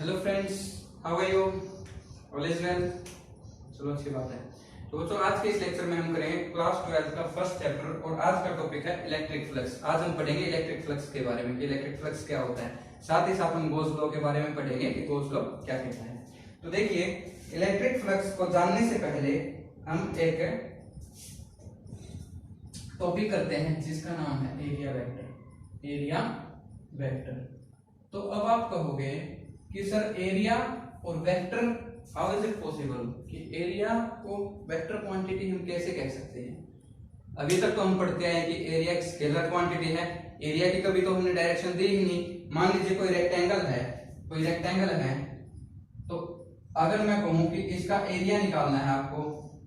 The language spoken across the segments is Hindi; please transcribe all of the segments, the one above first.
Hello friends, how are you? All is well. चलो अच्छी बात है। तो बच्चों, आज के इस लेक्चर में हम करेंगे क्लास 12 का फर्स्ट चैप्टर और आज का टॉपिक है इलेक्ट्रिक फ्लक्स। आज हम पढ़ेंगे इलेक्ट्रिक फ्लक्स के बारे में कि इलेक्ट्रिक फ्लक्स क्या होता है। साथ ही साथ हम गॉस लॉ के बारे में पढ़ेंगे कि गॉस लॉ क्या कहता है। तो देखिए, इलेक्ट्रिक फ्लक्स को जानने से पहले हम एक टॉपिक करते हैं जिसका नाम है एरिया वेक्टर। Area vector. तो अब आप कहोगे कि सर एरिया और vector, how is it possible कि एरिया को वेक्टर क्वांटिटी हम कैसे कह सकते हैं? अभी तक तो हम पढ़ते आए कि एरिया एक स्केलर क्वांटिटी है। एरिया की कभी तो हमने डायरेक्शन दी ही नहीं। मान लीजिए कोई रेक्टेंगल है, तो अगर मैं कहूं कि इसका एरिया निकालना है आपको,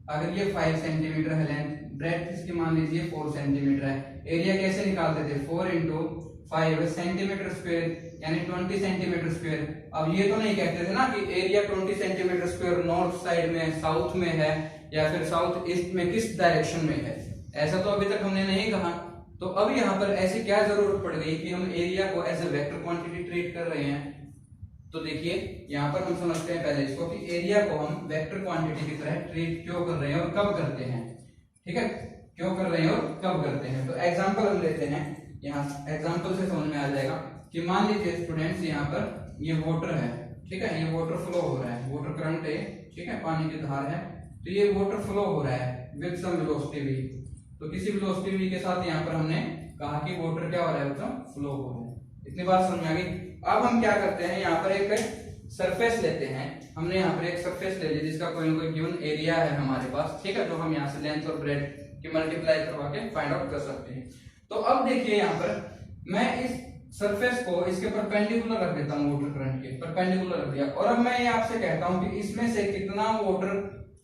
अगर ये 5 सेंटीमीटर है लेंथ, ब्रेड्थ इसकी मान लीजिए 4 सेंटीमीटर है। एरिया कैसे निकालते थे? 4 इंटू 5 सेंटीमीटर स्क्वायर यानी 20 सेंटीमीटर स्क्वायर। अब ये तो नहीं कहते थे ना कि area 20 centimetre square north side में, साउथ में है या फिर साउथ ईस्ट में, किस डायरेक्शन में है, ऐसा तो अभी तक हमने नहीं कहा। तो अब यहाँ पर ऐसी क्या जरूरत पड़ गई कि हम एरिया को as a vector quantity treat कर रहे हैं? तो देखिए, यहाँ पर हम समझते हैं पहले इसको कि एरिया को हम वेक्टर क्वांटिटी की तरह ट्रीट क्यों कर रहे हैं और कब करते हैं। ठीक है, क्यों कर रहे हैं और कब करते हैं। तो एग्जांपल हम लेते हैं। यहाँ एग्जांपल से समझ में आ जाएगा कि मान लीजिए स्टूडेंट्स, यहाँ पर ये वाटर है, ठीक है, ये वाटर फ्लो हो रहा है, वाटर करंट है, ठीक है, पानी की धार है। तो ये वाटर फ्लो हो रहा है विद सम वेलोसिटी v। तो किसी वेलोसिटी v के साथ यहाँ पर हमने कहा कि वाटर क्या हो रहा है बच्चों? फ्लो हो रहा है। इतनी बात समझ में आ गई। अब हम क्या करते हैं, यहाँ पर एक सरफेस लेते हैं। हमने यहाँ पर एक सरफेस ले ली जिसका कोई ना कोई गिवन एरिया है हमारे पास, ठीक है, जो हम यहाँ से लेंथ और ब्रेड्थ की मल्टीप्लाई करवा के फाइंड आउट कर सकते हैं। तो अब देखिए, यहाँ पर मैं इस सरफेस को इसके परपेंडिकुलर रख देता हूँ, वाटर करंट के परपेंडिकुलर रख दिया। और अब मैं ये आपसे कहता हूँ कि इसमें से कितना वाटर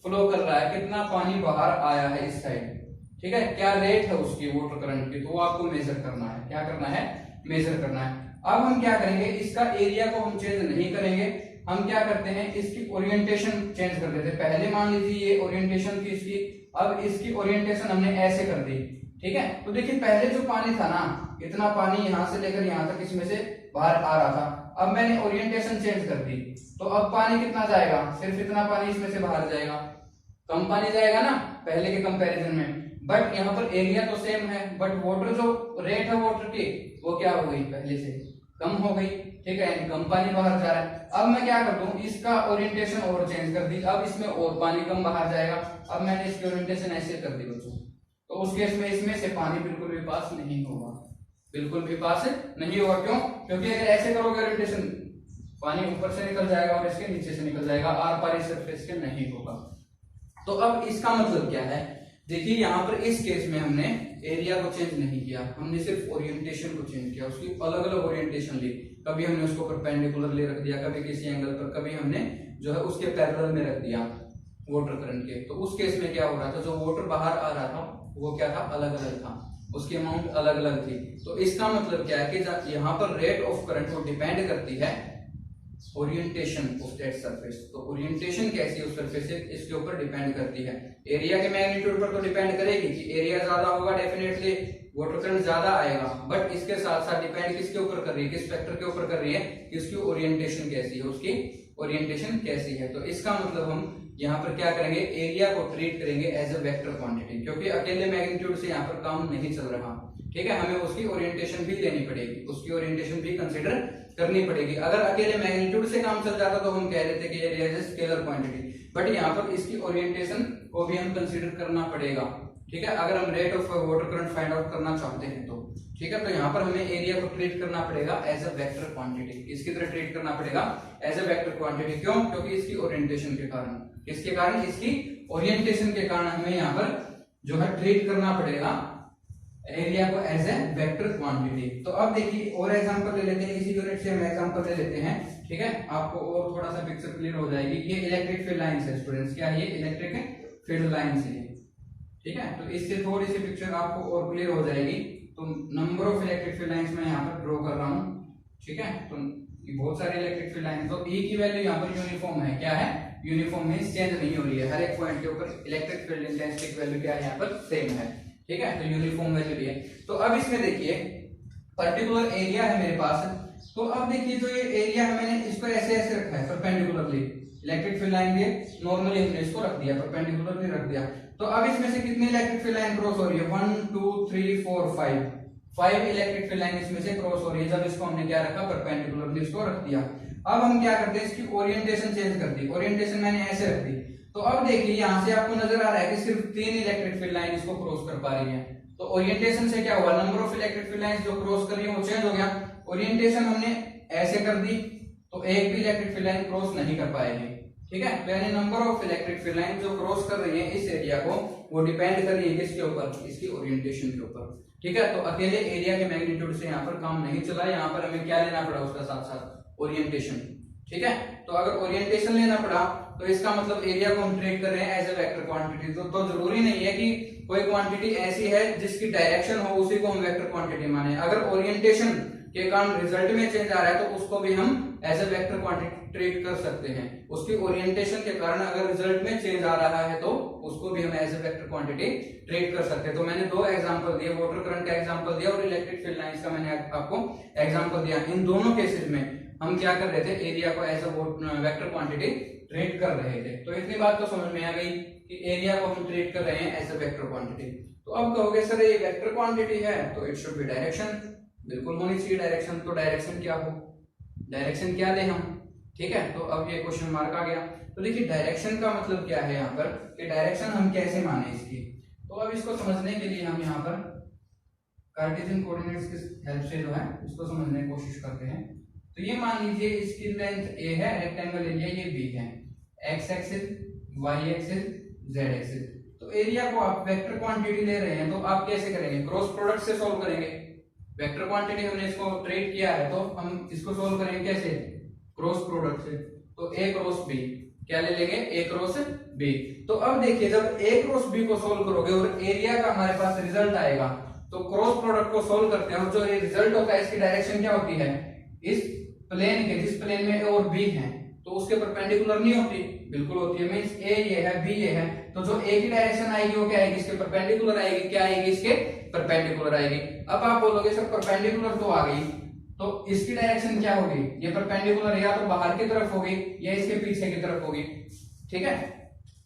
फ्लो कर रहा है, कितना पानी बाहर आया है इस साइड, ठीक है, क्या रेट है उसकी वाटर करंट की, तो वो आपको मेजर करना है। क्या करना है? मेजर करना है। अब हम क्या करेंगे, इसका एरिया को हम चेंज नहीं करेंगे। हम क्या करते हैं, इसकी ओरिएंटेशन चेंज कर देते हैं। पहले मान लीजिए ये ओरिएंटेशन थी इसकी, अब इसकी ओरिएंटेशन हमने ऐसे कर दी, ठीक है। तो देखिए, पहले जो पानी था ना, इतना पानी यहां से लेकर यहां तक इसमें से बाहर आ रहा था। अब मैंने ओरिएंटेशन चेंज कर दी, तो अब पानी कितना जाएगा? सिर्फ इतना पानी इसमें से बाहर जाएगा, कम पानी जाएगा ना पहले के कंपैरिजन में। बट यहाँ पर एरिया तो सेम है, बट वाटर जो रेट है वाटर की, वो क्या हो गई? पहले से कम हो गई, ठीक है, कम पानी बाहर जा रहा है। अब मैं क्या कर दूं, इसका ओरिएंटेशन और चेंज कर दी, अब इसमें और पानी कम बाहर जाएगा। अब मैंने इसकी ओरिएंटेशन ऐसे कर दी बच्चों, तो उस केस में इसमें से पानी बिल्कुल भी पास नहीं होगा, बिल्कुल भी पास नहीं होगा। क्यों? क्योंकि अगर ऐसे करोगे ओरिएंटेशन, पानी ऊपर से निकल जाएगा और इसके नीचे से निकल जाएगा, आर पार इस सरफेस के नहीं होगा। तो अब इसका मतलब क्या है? देखिए, यहाँ पर इस केस में हमने एरिया को चेंज नहीं किया, हमने सिर्फ ओरिएंटेशन को चेंज किया, उसकी अलग अलग ओरिएंटेशन ली। कभी हमने उसको परपेंडिकुलर ले रख दिया, कभी किसी एंगल पर, कभी हमने जो है उसके पैरेलल में रख दिया वाटर करंट के। तो उस केस में क्या हो रहा था, जो वाटर बाहर आ रहा था वो क्या था? अलग अलग था, उसकी अमाउंट अलग अलग थी। तो इसका मतलब क्या है कि यहाँ पर रेट ऑफ करंट को डिपेंड करती है ओरिएंटेशन ऑफ दैट सरफेस। तो ओरिएंटेशन कैसी है उस सरफेस से, इसके ऊपर डिपेंड करती है। एरिया के मैग्नीट्यूड पर तो डिपेंड करेगी कि एरिया ज्यादा होगा, डेफिनेटली वाटर करंट ज्यादा आएगा। बट इसके साथ साथ डिपेंड किसके ऊपर कर रही है, किस फैक्टर के ऊपर कर रही है, इसकी ओरिएंटेशन कैसी है, उसकी ओरिएंटेशन कैसी है। तो इसका मतलब हम यहाँ पर क्या करेंगे, एरिया को ट्रीट करेंगे एज ए वेक्टर क्वांटिटी, क्योंकि अकेले मैग्नीट्यूड से यहाँ पर काम नहीं चल रहा, ठीक है। हमें उसकी ओरिएंटेशन भी लेनी पड़ेगी, उसकी ओरिएंटेशन भी कंसीडर करनी पड़ेगी। अगर अकेले मैग्नीट्यूड से काम चल जाता तो हम कह देते कि area is scalar quantity, but यहाँ पर इसकी ओरिएंटेशन को भी हम कंसीडर करना पड़ेगा, ठीक है, अगर हम rate of water current find out करना चाहते हैं तो, ठीक है। तो यहाँ पर हमें एरिया को ट्रीट करना पड़ेगा एज अ वेक्टर क्वांटिटी, इसकी तरह ट्रीट करना पड़ेगा एज अ वेक्टर क्वांटिटी। क्यों? क्योंकि इसकी ओरिएंटेशन के कारण, किसके कारण? इसकी ओरिएंटेशन के कारण हमें यहाँ पर जो है ट्रीट करना पड़ेगा एरिया को एज ए वेक्टर क्वांटिटी। तो अब देखिए, और एग्जांपल ले लेते हैं, इसी यूनिट से हम एग्जांपल ले लेते हैं, ठीक है, आपको और थोड़ा सा पिक्चर क्लियर हो जाएगी। ये इलेक्ट्रिक फील्ड लाइंस है स्टूडेंट्स, क्या ये इलेक्ट्रिक फील्ड लाइंस है, ठीक है। तो इससे थोड़ी सी पिक्चर आपको और क्लियर हो जाएगी। तो number of electric field lines मैं यहाँ पर ड्रॉ कर रहा हूँ, ठीक है। तो बहुत सारे इलेक्ट्रिक फील्ड लाइन, तो ई की वैल्यू यहाँ पर यूनिफॉर्म है, क्या है? यूनिफॉर्म मींस चेंज नहीं हो रही है, हर एक पॉइंट के ऊपर इलेक्ट्रिक फील्ड इंटेंसिटी की वैल्यू क्या है यहाँ पर? सेम है, ठीक है। तो यूनिफॉर्म वैल्यू दी है। तो अब इसमें देखिए, पर्टिकुलर एरिया है मेरे पास, तो अब देखिए जो ये एरिया है मैंने इसको ऐसे ऐसे रखा है परपेंडिकुलरली, इलेक्ट्रिक फील्ड लाइन दिए, नॉर्मली हमने इसको रख दिया, परपेंडिकुलरली रख दिया। तो अब इसमें से कितनी इलेक्ट्रिक फील्ड लाइन क्रॉस हो रही है? 1 2 3 4 5 इलेक्ट्रिक फील्ड लाइन इसमें से क्रॉस हो रही है। जब इसको हमने क्या रखा? परपेंडिकुलरली इसको रख दिया। अब हम क्या करते हैं, इसकी ओरिएंटेशन चेंज कर दी। ओरिएंटेशन मैंने ऐसे रख दी। तो अब देखिए यहां से आपको नजर आ रहा है कि सिर्फ 3 इलेक्ट्रिक फील्ड लाइन इसको क्रॉस कर पा रही है। तो ओरिएंटेशन से क्या हुआ? Number of electric field lines जो क्रॉस कर रही है वो चेंज हो गया। ओरिएंटेशन हमने ऐसे कर दी तो एक भी इलेक्ट्रिक फील्ड लाइन क्रॉस नहीं कर पाएगी, ठीक है। तो यानी number of electric field line जो क्रॉस कर रही है इस एरिया को, वो डिपेंड कर रही है किसके ऊपर? इसकी ओरिएंटेशन के ऊपर, ठीक है। तो अकेले एरिया के मैग्नीट्यूड से यहाँ पर काम नहीं चला, यहाँ पर हमें क्या लेना पड़ा? उसका साथ साथ ओरिएंटेशन, ठीक है। तो अगर ओरिएंटेशन लेना पड़ा तो इसका मतलब एरिया को हम ट्रेट कर रहे हैं एज ए वेक्टर क्वांटिटी। तो जरूरी नहीं है कि कोई क्वांटिटी ऐसी है जिसकी डायरेक्शन हो उसी को हम वेक्टर क्वांटिटी माने। अगर ओरिएंटेशन के कारण रिजल्ट में चेंज आ रहा है तो उसको भी हम as a vector quantity treat कर सकते हैं। उसकी ओरिएंटेशन के कारण अगर रिजल्ट में चेंज आ रहा है तो उसको भी हम as a vector quantity treat कर सकते हैं। तो मैंने दो एग्जांपल दिए, वाटर करंट का एग्जांपल दिया और इलेक्ट्रिक फील्ड लाइंस का मैंने आपको एग्जांपल दिया। इन दोनों केसेस में हम क्या कर रहे थे? एरिया को as a vector quantity treat कर रहे थे। तो इतनी बात तो समझ में आ गई कि एरिया को हम ट्रीट कर रहे हैं एज ए वेक्टर क्वांटिटी। तो अब कहोगे सर ये वेक्टर क्वांटिटी है तो इट शुड बी डायरेक्शन, बिल्कुल होनी चाहिए डायरेक्शन। तो डायरेक्शन क्या हो? डायरेक्शन क्या ले हम, ठीक है। तो अब ये क्वेश्चन मार्क आ गया। तो देखिए डायरेक्शन का मतलब क्या है यहाँ पर, कि डायरेक्शन हम कैसे माने इसकी। तो अब इसको समझने के लिए हम यहाँ पर कार्टेशियन कोऑर्डिनेट्स की हेल्प से जो है इसको समझने की कोशिश करते हैं। तो ये मान लीजिए इसकी लेंथ a है, रेक्टेंगल एरिया ये b है, x axis, y axis, z axis. तो एरिया को आप वेक्टर क्वांटिटी ले रहे हैं तो आप कैसे करेंगे? क्रॉस प्रोडक्ट से सॉल्व करेंगे। वेक्टर क्वांटिटी हमने इसको ट्रीट किया है तो हम इसको सॉल्व करेंगे कैसे? क्रॉस प्रोडक्ट से। तो a क्रॉस b क्या ले लेंगे? a cross b। तो अब देखिए जब a क्रॉस b को सॉल्व करोगे और एरिया का हमारे पास रिजल्ट आएगा तो क्रॉस प्रोडक्ट को सॉल्व करते हैं और जो ये रिजल्ट होता है इसकी डायरेक्शन क्या होती है? इस प्लेन के, जिस प्लेन में a और b है तो उसके परपेंडिकुलर नहीं होती? बिल्कुल होती है। मींस a ये है, b ये है, तो जो a की डायरेक्शन आएगी वो क्या आएगी? इसके परपेंडिकुलर आएगी। क्या आएगी? इसके परपेंडिकुलर आएगी। अब आप बोलोगे सर परपेंडिकुलर तो आ गई तो इसकी डायरेक्शन क्या होगी? ये परपेंडिकुलर या तो बाहर की तरफ होगी या इसके पीछे की तरफ होगी, ठीक है।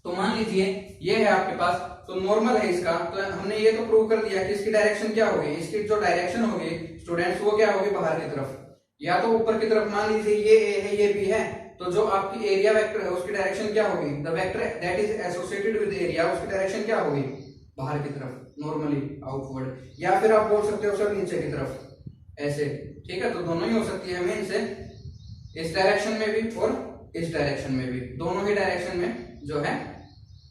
तो मान लीजिए ये है आपके पास, तो नॉर्मल है इसका, तो हमने ये तो प्रूव कर दिया कि इसकी डायरेक्शन क्या होगी? इसकी जो डायरेक्शन होगी स्टूडेंट्स वो क्या होगी? बाहर की तरफ या तो ऊपर की तरफ। मान लीजिए ये a है ये b है, तो जो आपकी एरिया वेक्टर है उसकी डायरेक्शन क्या होगी? The vector that is associated with area, उसकी डायरेक्शन क्या होगी? बाहर की तरफ, नॉर्मली आउटवर्ड, या फिर आप बोल सकते हो सर नीचे की तरफ, ऐसे, ठीक है। तो दोनों ही हो सकती है मीन से, इस डायरेक्शन में भी और इस डायरेक्शन में भी, दोनों ही डायरेक्शन में जो है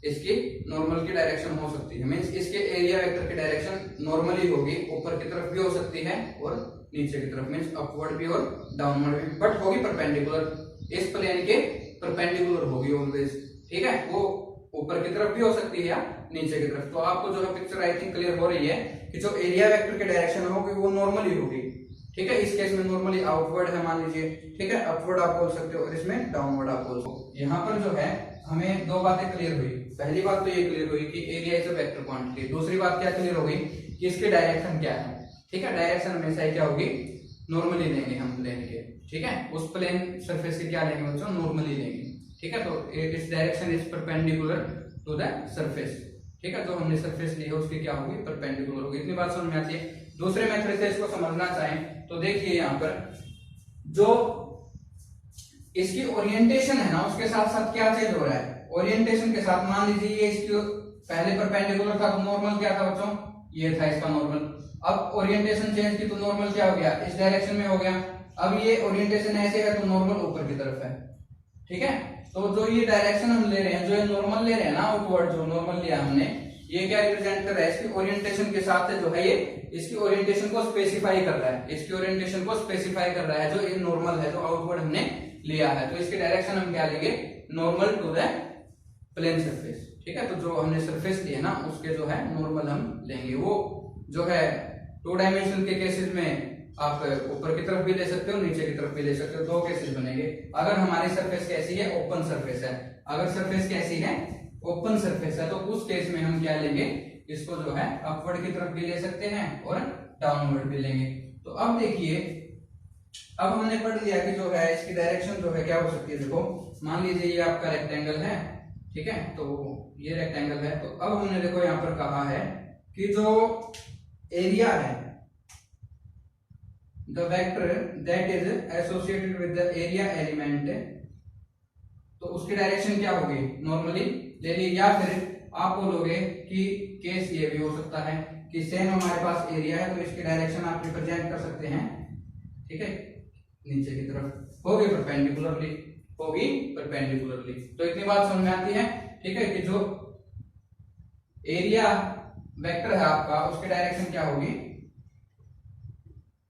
इसकी नॉर्मल की डायरेक्शन हो सकती है। मींस इसके एरिया वेक्टर की डायरेक्शन नॉर्मली होगी, ऊपर की तरफ भी हो सकती है और नीचे की तरफ, मींस अपवर्ड भी और डाउनवर्ड भी, बट होगी परपेंडिकुलर, इस प्लेन के परपेंडिकुलर होगी ऑलवेज, ठीक है। वो ऊपर की तरफ भी हो सकती है या नीचे की तरफ। तो आपको जो है पिक्चर आई थिंक क्लियर हो रही है कि जो एरिया वेक्टर की डायरेक्शन होगी वो नॉर्मली होगी, ठीक है। इस केस में नॉर्मली आउटवर्ड है मान लीजिए, ठीक है, अपवर्ड आप बोल सकते हो और इसमें डाउनवर्ड आप बोल सकते हो। यहाँ पर जो है हमें दो बातें क्लियर हुई। पहली बात तो ये क्लियर हुई कि area is a vector quantity. दूसरी बात क्या क्लियर हो गई कि इसकी डायरेक्शन क्या है, ठीक है। डायरेक्शन हमेशा क्या होगी? नॉर्मली लेंगे हम प्लेन के, ठीक है। उस प्लेन सरफेस की क्या लेंगे बच्चों? नॉर्मली लेंगे, ठीक है। तो इस direction is perpendicular to the surface, ठीक है। जो हमने सरफेस ली है उसकी क्या होगी? परपेंडिकुलर होगी। इतनी बात समझ में आती है। दूसरे मेथड से इसको समझना चाहें तो देखिए यहाँ पर जो इसकी ओरिएंटेशन है ना उसके साथ साथ क्या चेंज हो रहा है? ओरिएंटेशन के साथ मान लीजिए ये इसकी पहले परपेंडिकुलर था तो नॉर्मल क्या था बच्चों? ये था इसका नॉर्मल। अब ओरिएंटेशन चेंज की तो नॉर्मल क्या हो गया? इस डायरेक्शन में हो गया। अब ये ओरिएंटेशन ऐसे है तो नॉर्मल ऊपर की तरफ है, ठीक है। तो जो ये डायरेक्शन हम ले रहे हैं, जो ये नॉर्मल ले रहे हैं ना, आउटवर्ड जो नॉर्मल लिया हमने, ये क्या रिप्रेजेंट कर रहा है? इसकी ओरिएंटेशन के साथ जो है ये इसकी ओरिएंटेशन को स्पेसिफाई कर रहा है, इसकी ओरिएंटेशन को स्पेसिफाई कर रहा है। जो ये नॉर्मल है, जो आउटवर्ड हमने लिया है, तो इसकी डायरेक्शन हम क्या लेंगे? Normal to the plane surface, ठीक है। तो जो हमने सरफेस लिया ना उसके जो है नॉर्मल हम लेंगे। वो जो है टू डायमेंशन के केसेस में आप ऊपर की तरफ भी ले सकते हो, नीचे की तरफ भी ले सकते हो, दो केसेस बनेंगे। अगर हमारी सरफेस कैसी है? ओपन सरफेस है। अगर सरफेस कैसी है? ओपन सरफेस है, तो उस केस में हम क्या लेंगे? इसको जो है अपवर्ड की तरफ भी ले सकते हैं और डाउनवर्ड भी लेंगे। तो अब देखिए अब हमने पढ़ लिया कि जो है इसकी डायरेक्शन जो है क्या हो सकती है। देखो मान लीजिए ये आपका रेक्टेंगल है, ठीक है, तो ये रेक्टेंगल है। तो अब हमने देखो यहाँ पर कहा है कि जो एरिया है, the vector that is associated with the area element, तो उसकी डायरेक्शन क्या होगी, नॉर्मली ले ली। या फिर आप बोलोगे कि केस ये भी हो सकता है कि सेम हमारे पास एरिया है तो इसकी डायरेक्शन आप रिप्रेजेंट कर सकते हैं, ठीक है, नीचे की तरफ होगी परपेंडिकुलरली, होगी परपेंडिकुलरली। तो इतनी बात समझ में आती है, ठीक है, कि जो एरिया वेक्टर है आपका उसकी डायरेक्शन क्या होगी,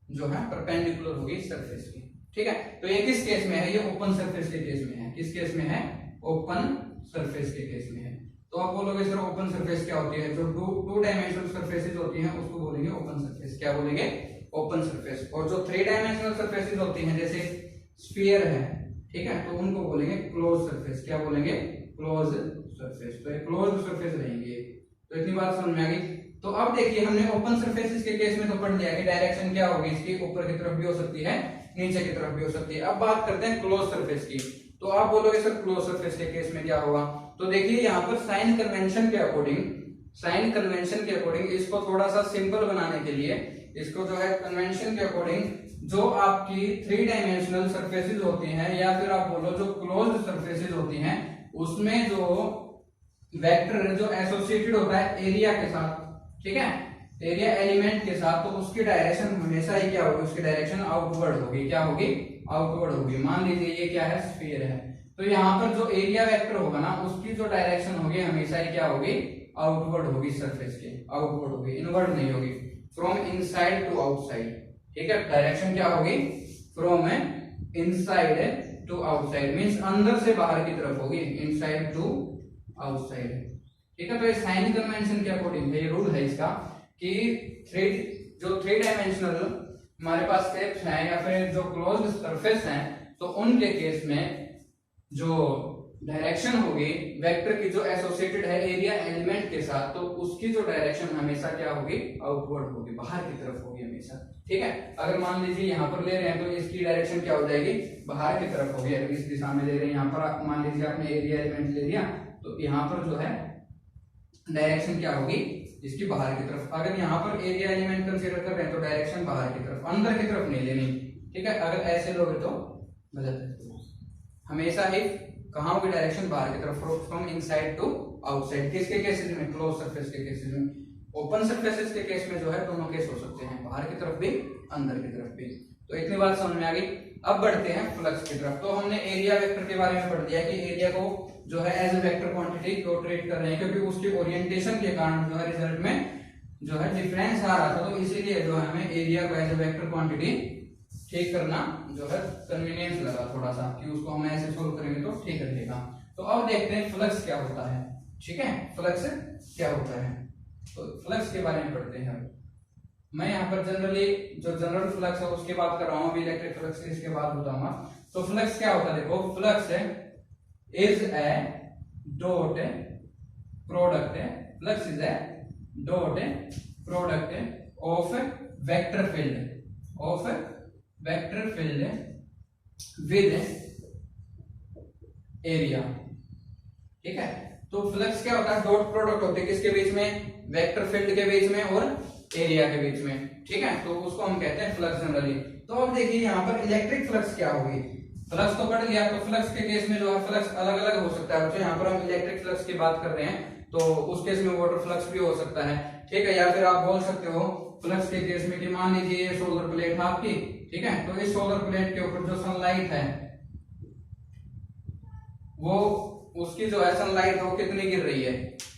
जो है परपेंडिकुलर होगी सरफेस की, ठीक है। तो ये किस केस में है, ये ओपन सरफेस के केस में है। किस केस में है, ओपन सरफेस के केस में है। तो आप बोलोगे सर ओपन सरफेस क्या होती है, जो टू डायमेंशनल सरफेसेस होती हैं उसको बोलेंगे ओपन सरफेस। क्या बोलेंगे, ओपन सरफेस। और जो थ्री डायमेंशनल सरफेसेस होती हैं जैसे स्फीयर है, ठीक है, तो उनको बोलेंगे क्लोज सरफेस। क्या बोलेंगे, क्लोज सरफेस। तो ये क्लोज सरफेस रहेंगे। तो इतनी बात समझ में आ गई। तो अब देखिए हमने ओपन सरफेसेस के केस में तो पढ़ लिया कि डायरेक्शन क्या होगी इसकी, ऊपर की तरफ भी हो सकती है, नीचे की तरफ भी हो सकती है। अब बात करते हैं क्लोज सरफेस की। तो आप बोलोगे सर क्लोज सरफेस के केस में क्या होगा। तो देखिए यहाँ पर साइन कन्वेंशन के अकॉर्डिंग, साइन कन्वेंशन के अकॉर्डिंग इसको थोड़ा सा सिंपल बनाने के लिए, इसको जो है कन्वेंशन के अकॉर्डिंग जो आपकी थ्री डायमेंशनल सरफेसेस होती हैं या फिर आप बोलो जो क्लोज्ड सरफेसेस होती हैं उसमें जो वेक्टर जो एसोसिएटेड होता है एरिया के साथ, ठीक है, एरिया एलिमेंट के साथ, तो उसकी डायरेक्शन हमेशा ही क्या होगी, उसकी डायरेक्शन आउटवर्ड होगी। क्या होगी, आउटवर्ड होगी। मान लीजिए ये क्या है, स्फीयर है, तो यहाँ पर जो एरिया वेक्टर होगा ना उसकी जो डायरेक्शन होगी हमेशा ही क्या होगी, आउटवर्ड होगी सरफेस के, आउटवर्ड होगी, इनवर्ड नहीं होगी। फ्रॉम इनसाइड टू आउटसाइड, ठीक है, डायरेक्शन क्या होगी, from inside to outside, means अंदर से बाहर की तरफ होगी, इनसाइड टू आउटसाइड, ठीक है। तो ये साइन कन्वेंशन के अकॉर्डिंग है, ये रूल है इसका कि थ्री डायमेंशनल हमारे पास शेप्स हैं या फिर जो क्लोज्ड सरफेस हैं तो उनके केस में जो डायरेक्शन होगी वेक्टर की जो एसोसिएटेड है एरिया एलिमेंट के साथ, तो उसकी जो डायरेक्शन हमेशा क्या होगी, आउटवर्ड होगी, बाहर की तरफ होगी हमेशा, ठीक है। अगर मान लीजिए यहाँ पर ले रहे हैं तो इसकी डायरेक्शन क्या हो जाएगी, बाहर की तरफ होगी। अगर इस दिशा में ले रहे हैं, यहाँ पर मान लीजिए आपने एरिया एलिमेंट ले लिया तो यहाँ पर जो है डायरेक्शन क्या होगी, इसकी बाहर की तरफ। अगर यहाँ पर एरिया एलिमेंट कंसीडर कर रहे हैं तो डायरेक्शन बाहर की तरफ, अंदर की तरफ नहीं लेनी, ठीक है। अगर ऐसे लोगे तो गलत है, हमेशा ही कहाँ होगी, डायरेक्शन बाहर की तरफ, फ्रॉम इनसाइड टू आउटसाइड। किसके केसेस में, क्लोज सरफेस के केसेस में। ओपन सरफेसेस के केस में जो है दोनों केस हो सकते हैं, बाहर की तरफ भी अंदर की तरफ भी। तो इतनी बात समझ में आ गई। अब बढ़ते हैं फ्लक्स की तरफ। तो हमने एरिया वेक्टर के बारे में पढ़ दिया कि एरिया को जो है एज ए वेक्टर क्वांटिटी को ट्रीट कर रहे हैं क्योंकि उसकी ओरिएंटेशन के कारण जो है रिजल्ट में जो है डिफरेंस आ रहा था, तो इसीलिए जो है हमें एरिया को एज ए वेक्टर क्वांटिटी ठीक करना जो है कन्वीनियंस लगा थोड़ा सा कि उसको हम ऐसे सोल्व करेंगे तो ठीक रहेगा। तो अब देखते हैं फ्लक्स क्या होता है, ठीक है, फ्लक्स क्या होता है। तो फ्लक्स के बारे में पढ़ते हैं। मैं यहाँ पर जनरली जो जनरल फ्लक्स है उसकी बात कर रहा हूँ, इलेक्ट्रिक फ्लक्स इसके बाद बताऊंगा। तो फ्लक्स क्या होता है, देखो flux is A dot product, flux is A dot product of vector field with area, ठीक है। तो फ्लक्स क्या होता है, डॉट प्रोडक्ट होते हैं किसके बीच में, वेक्टर फील्ड के बीच में और एरिया के बीच में, ठीक है। तो उसको हम कहते हैं फ्लक्स जनरली। तो अब देखिए यहाँ पर इलेक्ट्रिक फ्लक्स क्या होगी। फ्लक्स तो पढ़ लिया, तो फ्लक्स के केस में जो है फ्लक्स अलग अलग हो सकता है। तो यहाँ पर हम इलेक्ट्रिक फ्लक्स की बात कर रहे हैं तो उस केस में वाटर फ्लक्स भी हो सकता है, ठीक है। या फिर आप बोल सकते हो फ्लक्स के केस में कि मान लीजिए ये सोलर प्लेट है आपकी, ठीक है, तो इस सोलर प्लेट के ऊपर जो सनलाइट है वो उसकी जो है सनलाइट वो कितनी गिर रही है,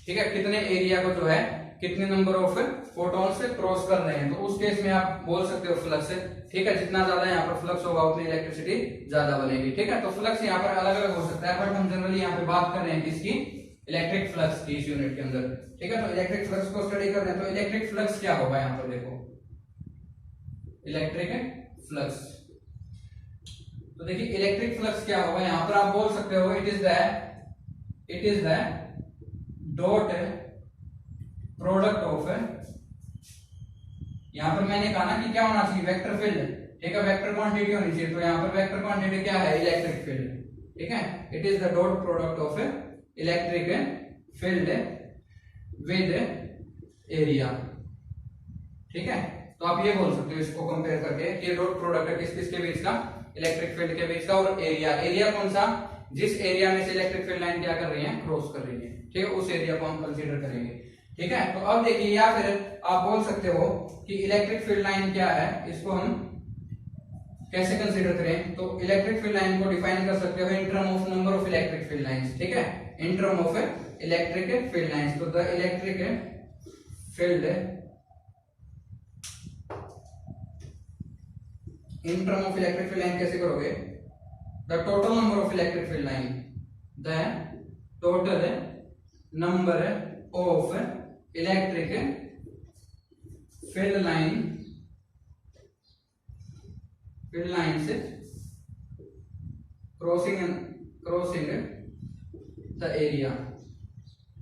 ठीक है, कितने एरिया को जो है कितने नंबर ऑफ फोटोन से क्रॉस कर रहे हैं, तो उस केस में आप बोल सकते हो फ्लक्स, ठीक है। जितना ज्यादा यहाँ पर फ्लक्स होगा उतनी इलेक्ट्रिसिटी ज्यादा बनेगी, ठीक है। तो फ्लक्स यहाँ पर अलग अलग हो सकता है, बट हम जनरली यहाँ पे बात कर रहे हैं किसकी, इलेक्ट्रिक फ्लक्स की इस यूनिट के अंदर, ठीक है। तो इलेक्ट्रिक फ्लक्स को स्टडी कर रहे हैं। तो इलेक्ट्रिक फ्लक्स क्या होगा, यहाँ पर देखो इलेक्ट्रिक फ्लक्स, तो देखिए इलेक्ट्रिक फ्लक्स क्या होगा, यहाँ पर आप बोल सकते हो it is the dot product of, यहां पर मैंने कहा ना कि क्या होना चाहिए, वेक्टर फील्ड, ठीक है, वेक्टर क्वांटिटी होनी चाहिए। तो यहाँ पर वेक्टर क्वांटिटी क्या है, इलेक्ट्रिक फील्ड, ठीक है, it is the dot product of electric field with area, ठीक है। तो आप ये बोल सकते हो इसको कंपेयर करके कि डॉट प्रोडक्ट है किस किस के बीच का, इलेक्ट्रिक फील्ड के बीच का, और एरिया, एरिया कौन सा, जिस एरिया में से इलेक्ट्रिक फील्ड लाइन क्या कर रही है, क्रॉस कर रही है, ठीक है, उस एरिया को हम कंसीडर करेंगे, ठीक है। तो अब देखिए, या फिर आप बोल सकते हो कि इलेक्ट्रिक फील्ड लाइन क्या है, इसको हम कैसे कंसीडर करें। तो इलेक्ट्रिक फील्ड लाइन को डिफाइन कर सकते हो in term of number of electric field lines, ठीक है, in term of electric field lines. तो the electric field in term of electric field line कैसे करोगे, the total number of electric field line, the total number of electric field lines crossing the area,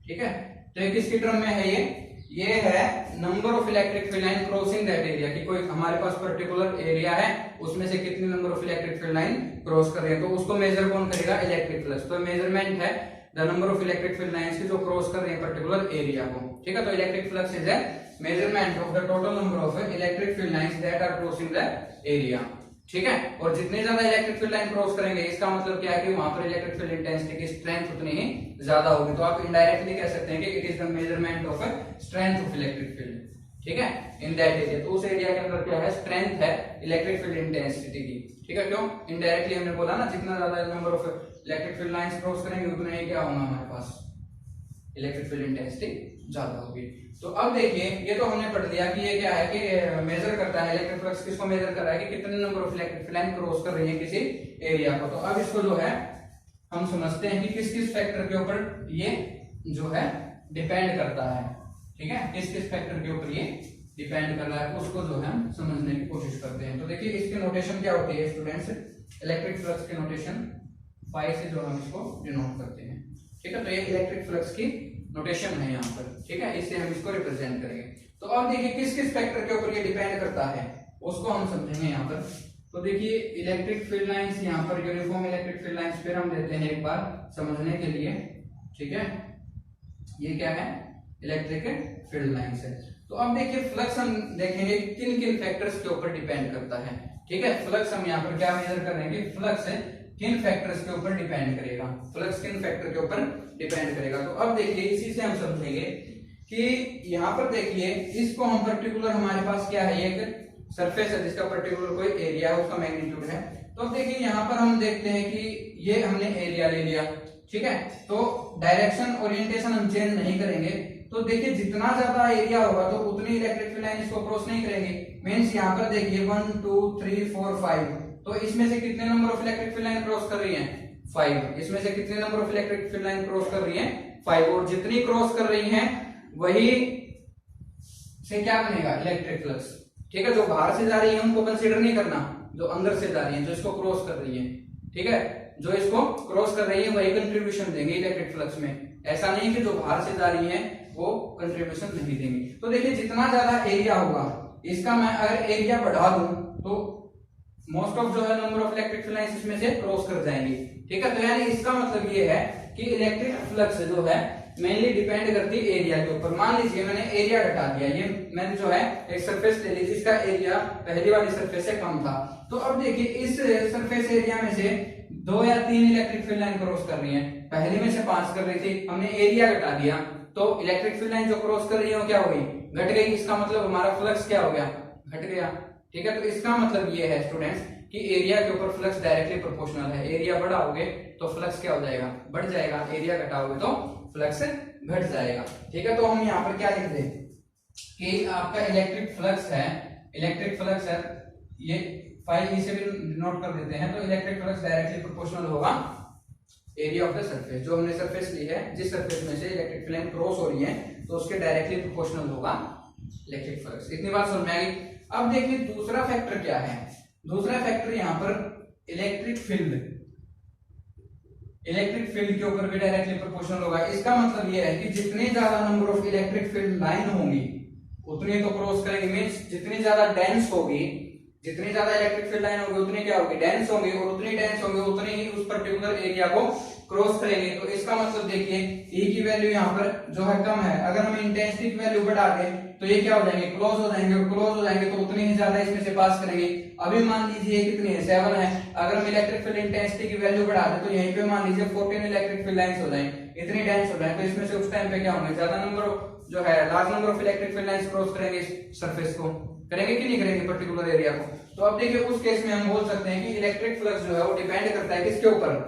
ठीक है। तो ये किसकी टर्म में है, ये है number of electric field line crossing that area, कि कोई हमारे पास पर्टिकुलर एरिया है, उसमें से कितनी number of electric field line cross कर रही है, तो उसको मेजर कौन करेगा, इलेक्ट्रिक फ्लक्स। तो मेजरमेंट है the number of electric field lines की जो क्रॉस कर रही है पर्टिकुलर एरिया को, ठीक है। तो electric flux is a measurement of the total number of electric field lines that are crossing the area, ठीक है। और जितने ज्यादा इलेक्ट्रिक फील्ड लाइन क्रॉस करेंगे, इसका मतलब क्या है कि वहां पर इलेक्ट्रिक फील्ड इंटेंसिटी की स्ट्रेंथ उतनी ही ज्यादा होगी। तो आप इनडायरेक्टली कह सकते हैं कि it is the measurement of strength of electric field, ठीक है, इन दैट एरिया। तो उस एरिया के अंदर क्या है, स्ट्रेंथ है इलेक्ट्रिक फील्ड इंटेंसिटी की, ठीक है। क्यों, इनडायरेक्टली हमने बोला ना, जितना ज्यादा number of electric field lines cross करेंगे उतना ही क्या होगा, हमारे पास इलेक्ट्रिक फील्ड इंटेंसिटी ज्यादा होगी। तो अब देखिए, ये तो हमने पढ़ लिया कि ये क्या है, कि मेजर करता है इलेक्ट्रिक फ्लक्स, किसको मेजर कर रहा है, कि कितने number of electric field line cross कर रही है किसी एरिया को। तो अब इसको जो है हम समझते हैं कि किस किस फैक्टर के ऊपर ये जो है डिपेंड करता है, ठीक है, किस किस फैक्टर के ऊपर ये डिपेंड कर रहा है, उसको जो है हम समझने की कोशिश करते हैं। तो देखिए, इसकी नोटेशन क्या होती है स्टूडेंट्स, इलेक्ट्रिक फ्लक्स की नोटेशन फाई से जो हम इसको डिनोट करते हैं, ठीक है। तो ये इलेक्ट्रिक फ्लक्स की नोटेशन है यहाँ पर, ठीक है, इससे हम इसको रिप्रेजेंट करेंगे। तो अब देखिए किस किस फैक्टर के ऊपर ये डिपेंड करता है, उसको हम समझेंगे यहाँ पर। तो देखिए, इलेक्ट्रिक फील्ड लाइंस यहाँ पर यूनिफॉर्म इलेक्ट्रिक फील्ड लाइंस फिर हम देते हैं एक बार समझने के लिए, ठीक है। ये क्या है, इलेक्ट्रिक फील्ड लाइंस है। तो अब देखिए, फ्लक्स हम देखेंगे किन किन फैक्टर्स के ऊपर डिपेंड करता है, ठीक है। फ्लक्स हम यहाँ पर क्या मेजर करेंगे, फ्लक्स किन फैक्टर्स के ऊपर डिपेंड करेगा, फ्लक्स किन फैक्टर के ऊपर डिपेंड करेगा। तो अब देखिए, इसी से हम समझेंगे कि यहाँ पर देखिए, इसको हम पर्टिकुलर, हमारे पास क्या है, एक सरफेस है जिसका पर्टिकुलर कोई एरिया है, उसका मैग्नीट्यूड है। तो अब देखिए, यहाँ पर हम देखते हैं कि ये हमने एरिया ले लिया, ठीक है। तो डायरेक्शन ओरिएंटेशन हम चेंज नहीं करेंगे। तो देखिए, जितना ज्यादा एरिया होगा तो उतनी इलेक्ट्रिक फील्ड लाइन इसको क्रॉस नहीं करेंगे। मींस यहाँ पर देखिए 1 2 3 4 5, तो इसमें से कितने number of electric field line cross कर रही है, 5। इसमें से कितने number of electric field line cross कर रही है, 5। और जितनी क्रॉस कर रही हैं वही से क्या बनेगा, इलेक्ट्रिक फ्लक्स, ठीक है। जो बाहर से जा रही है उनको कंसीडर नहीं करना, जो अंदर से जा रही है, जो इसको क्रॉस कर रही है, ठीक है, जो इसको क्रॉस कर रही है वही कंट्रीब्यूशन देंगे इलेक्ट्रिक फ्लक्स में। ऐसा नहीं कि जो बाहर से जा रही है वो कंट्रीब्यूशन नहीं देंगे। तो देखिए, जितना ज्यादा एरिया होगा, इसका मैं अगर एरिया बढ़ा दूं तो मोस्ट ऑफ जो है number of electric field lines इसमें से क्रॉस कर जाएंगी, ठीक है। तो यानी इसका मतलब ये है कि इलेक्ट्रिक फ्लक्स जो है मेनली डिपेंड करती है एरिया के ऊपर। मान लीजिए मैंने एरिया घटा दिया, ये मैंने जो है एक सरफेस ले ली जिसका एरिया पहली वाली सरफेस से कम था। तो अब देखिए, इस सरफेस एरिया में से 2 या 3 इलेक्ट्रिक फील्ड लाइन क्रॉस कर रही है, पहली में से 5 कर रही थी, हमने एरिया घटा दिया, तो इलेक्ट्रिक फील्ड लाइन जो क्रॉस कर रही है वो क्या हो गई, घट गई। इसका मतलब हमारा फ्लक्स क्या हो गया, घट गया, ठीक है। तो इसका मतलब ये है स्टूडेंट्स कि एरिया के ऊपर फ्लक्स डायरेक्टली प्रोपोर्शनल है। एरिया बढ़ाओगे तो फ्लक्स क्या हो जाएगा, बढ़ जाएगा, एरिया घटाओगे तो फ्लक्स घट जाएगा, ठीक है। तो हम यहाँ पर क्या लिख दें कि आपका इलेक्ट्रिक फ्लक्स है, इलेक्ट्रिक फ्लक्स है, ये फाइल इसे भी नोट कर देते हैं। तो इलेक्ट्रिक फ्लक्स डायरेक्टली प्रोपोर्शनल होगा एरिया ऑफ द सरफेस, जो हमने सरफेस ली है, जिस सरफेस में से इलेक्ट्रिक फील्ड लाइन क्रॉस हो रही है तो उसके डायरेक्टली प्रोपोर्शनल होगा इलेक्ट्रिक फ्लक्स। इतनी बात समझ में आ गई। अब देखिए, दूसरा फैक्टर क्या है, दूसरा फैक्टर यहाँ पर इलेक्ट्रिक फील्ड, इलेक्ट्रिक फील्ड के ऊपर भी डायरेक्टली प्रोपोर्शनल होगा। इसका मतलब यह है कि जितनी ज्यादा number of electric field line होंगी उतनी तो क्रॉस करेंगे, मींस जितनी ज्यादा डेंस होगी, जितनी ज्यादा इलेक्ट्रिक फील्ड लाइन होगी उतनी क्या होगी, डेंस होंगे, और उतनी डेंस होंगे उतनी ही उस पर्टिकुलर एरिया को क्रॉस करेंगे। तो इसका मतलब देखिए E की वैल्यू यहाँ पर जो है कम है, अगर हम इंटेंसिटी की वैल्यू बढ़ा दें तो ये क्या हो जाएंगे, क्लोज हो जाएंगे, और क्लोज हो जाएंगे तो उतनी ही ज्यादा इसमें से पास करेंगे। अभी मान लीजिए कितनी है, 7 है, अगर हम इलेक्ट्रिक फील्ड इंटेंसिटी की वैल्यू बढ़ा दें तो यहीं पे मान लीजिए 14 इलेक्ट्रिक फील्ड लाइंस हो जाएं, इतनी डेंस हो जाए, तो इसमें से उस टाइम पे क्या होंगे, ज्यादा नंबर जो है large number of electric field lines cross करेंगे इस सरफेस को, करेंगे कि नहीं करेंगे पर्टिकुलर एरिया को। तो अब देखिए उस केस में हम बोल सकते हैं कि इलेक्ट्रिक फ्लक्स जो है वो डिपेंड करता है किसके ऊपर,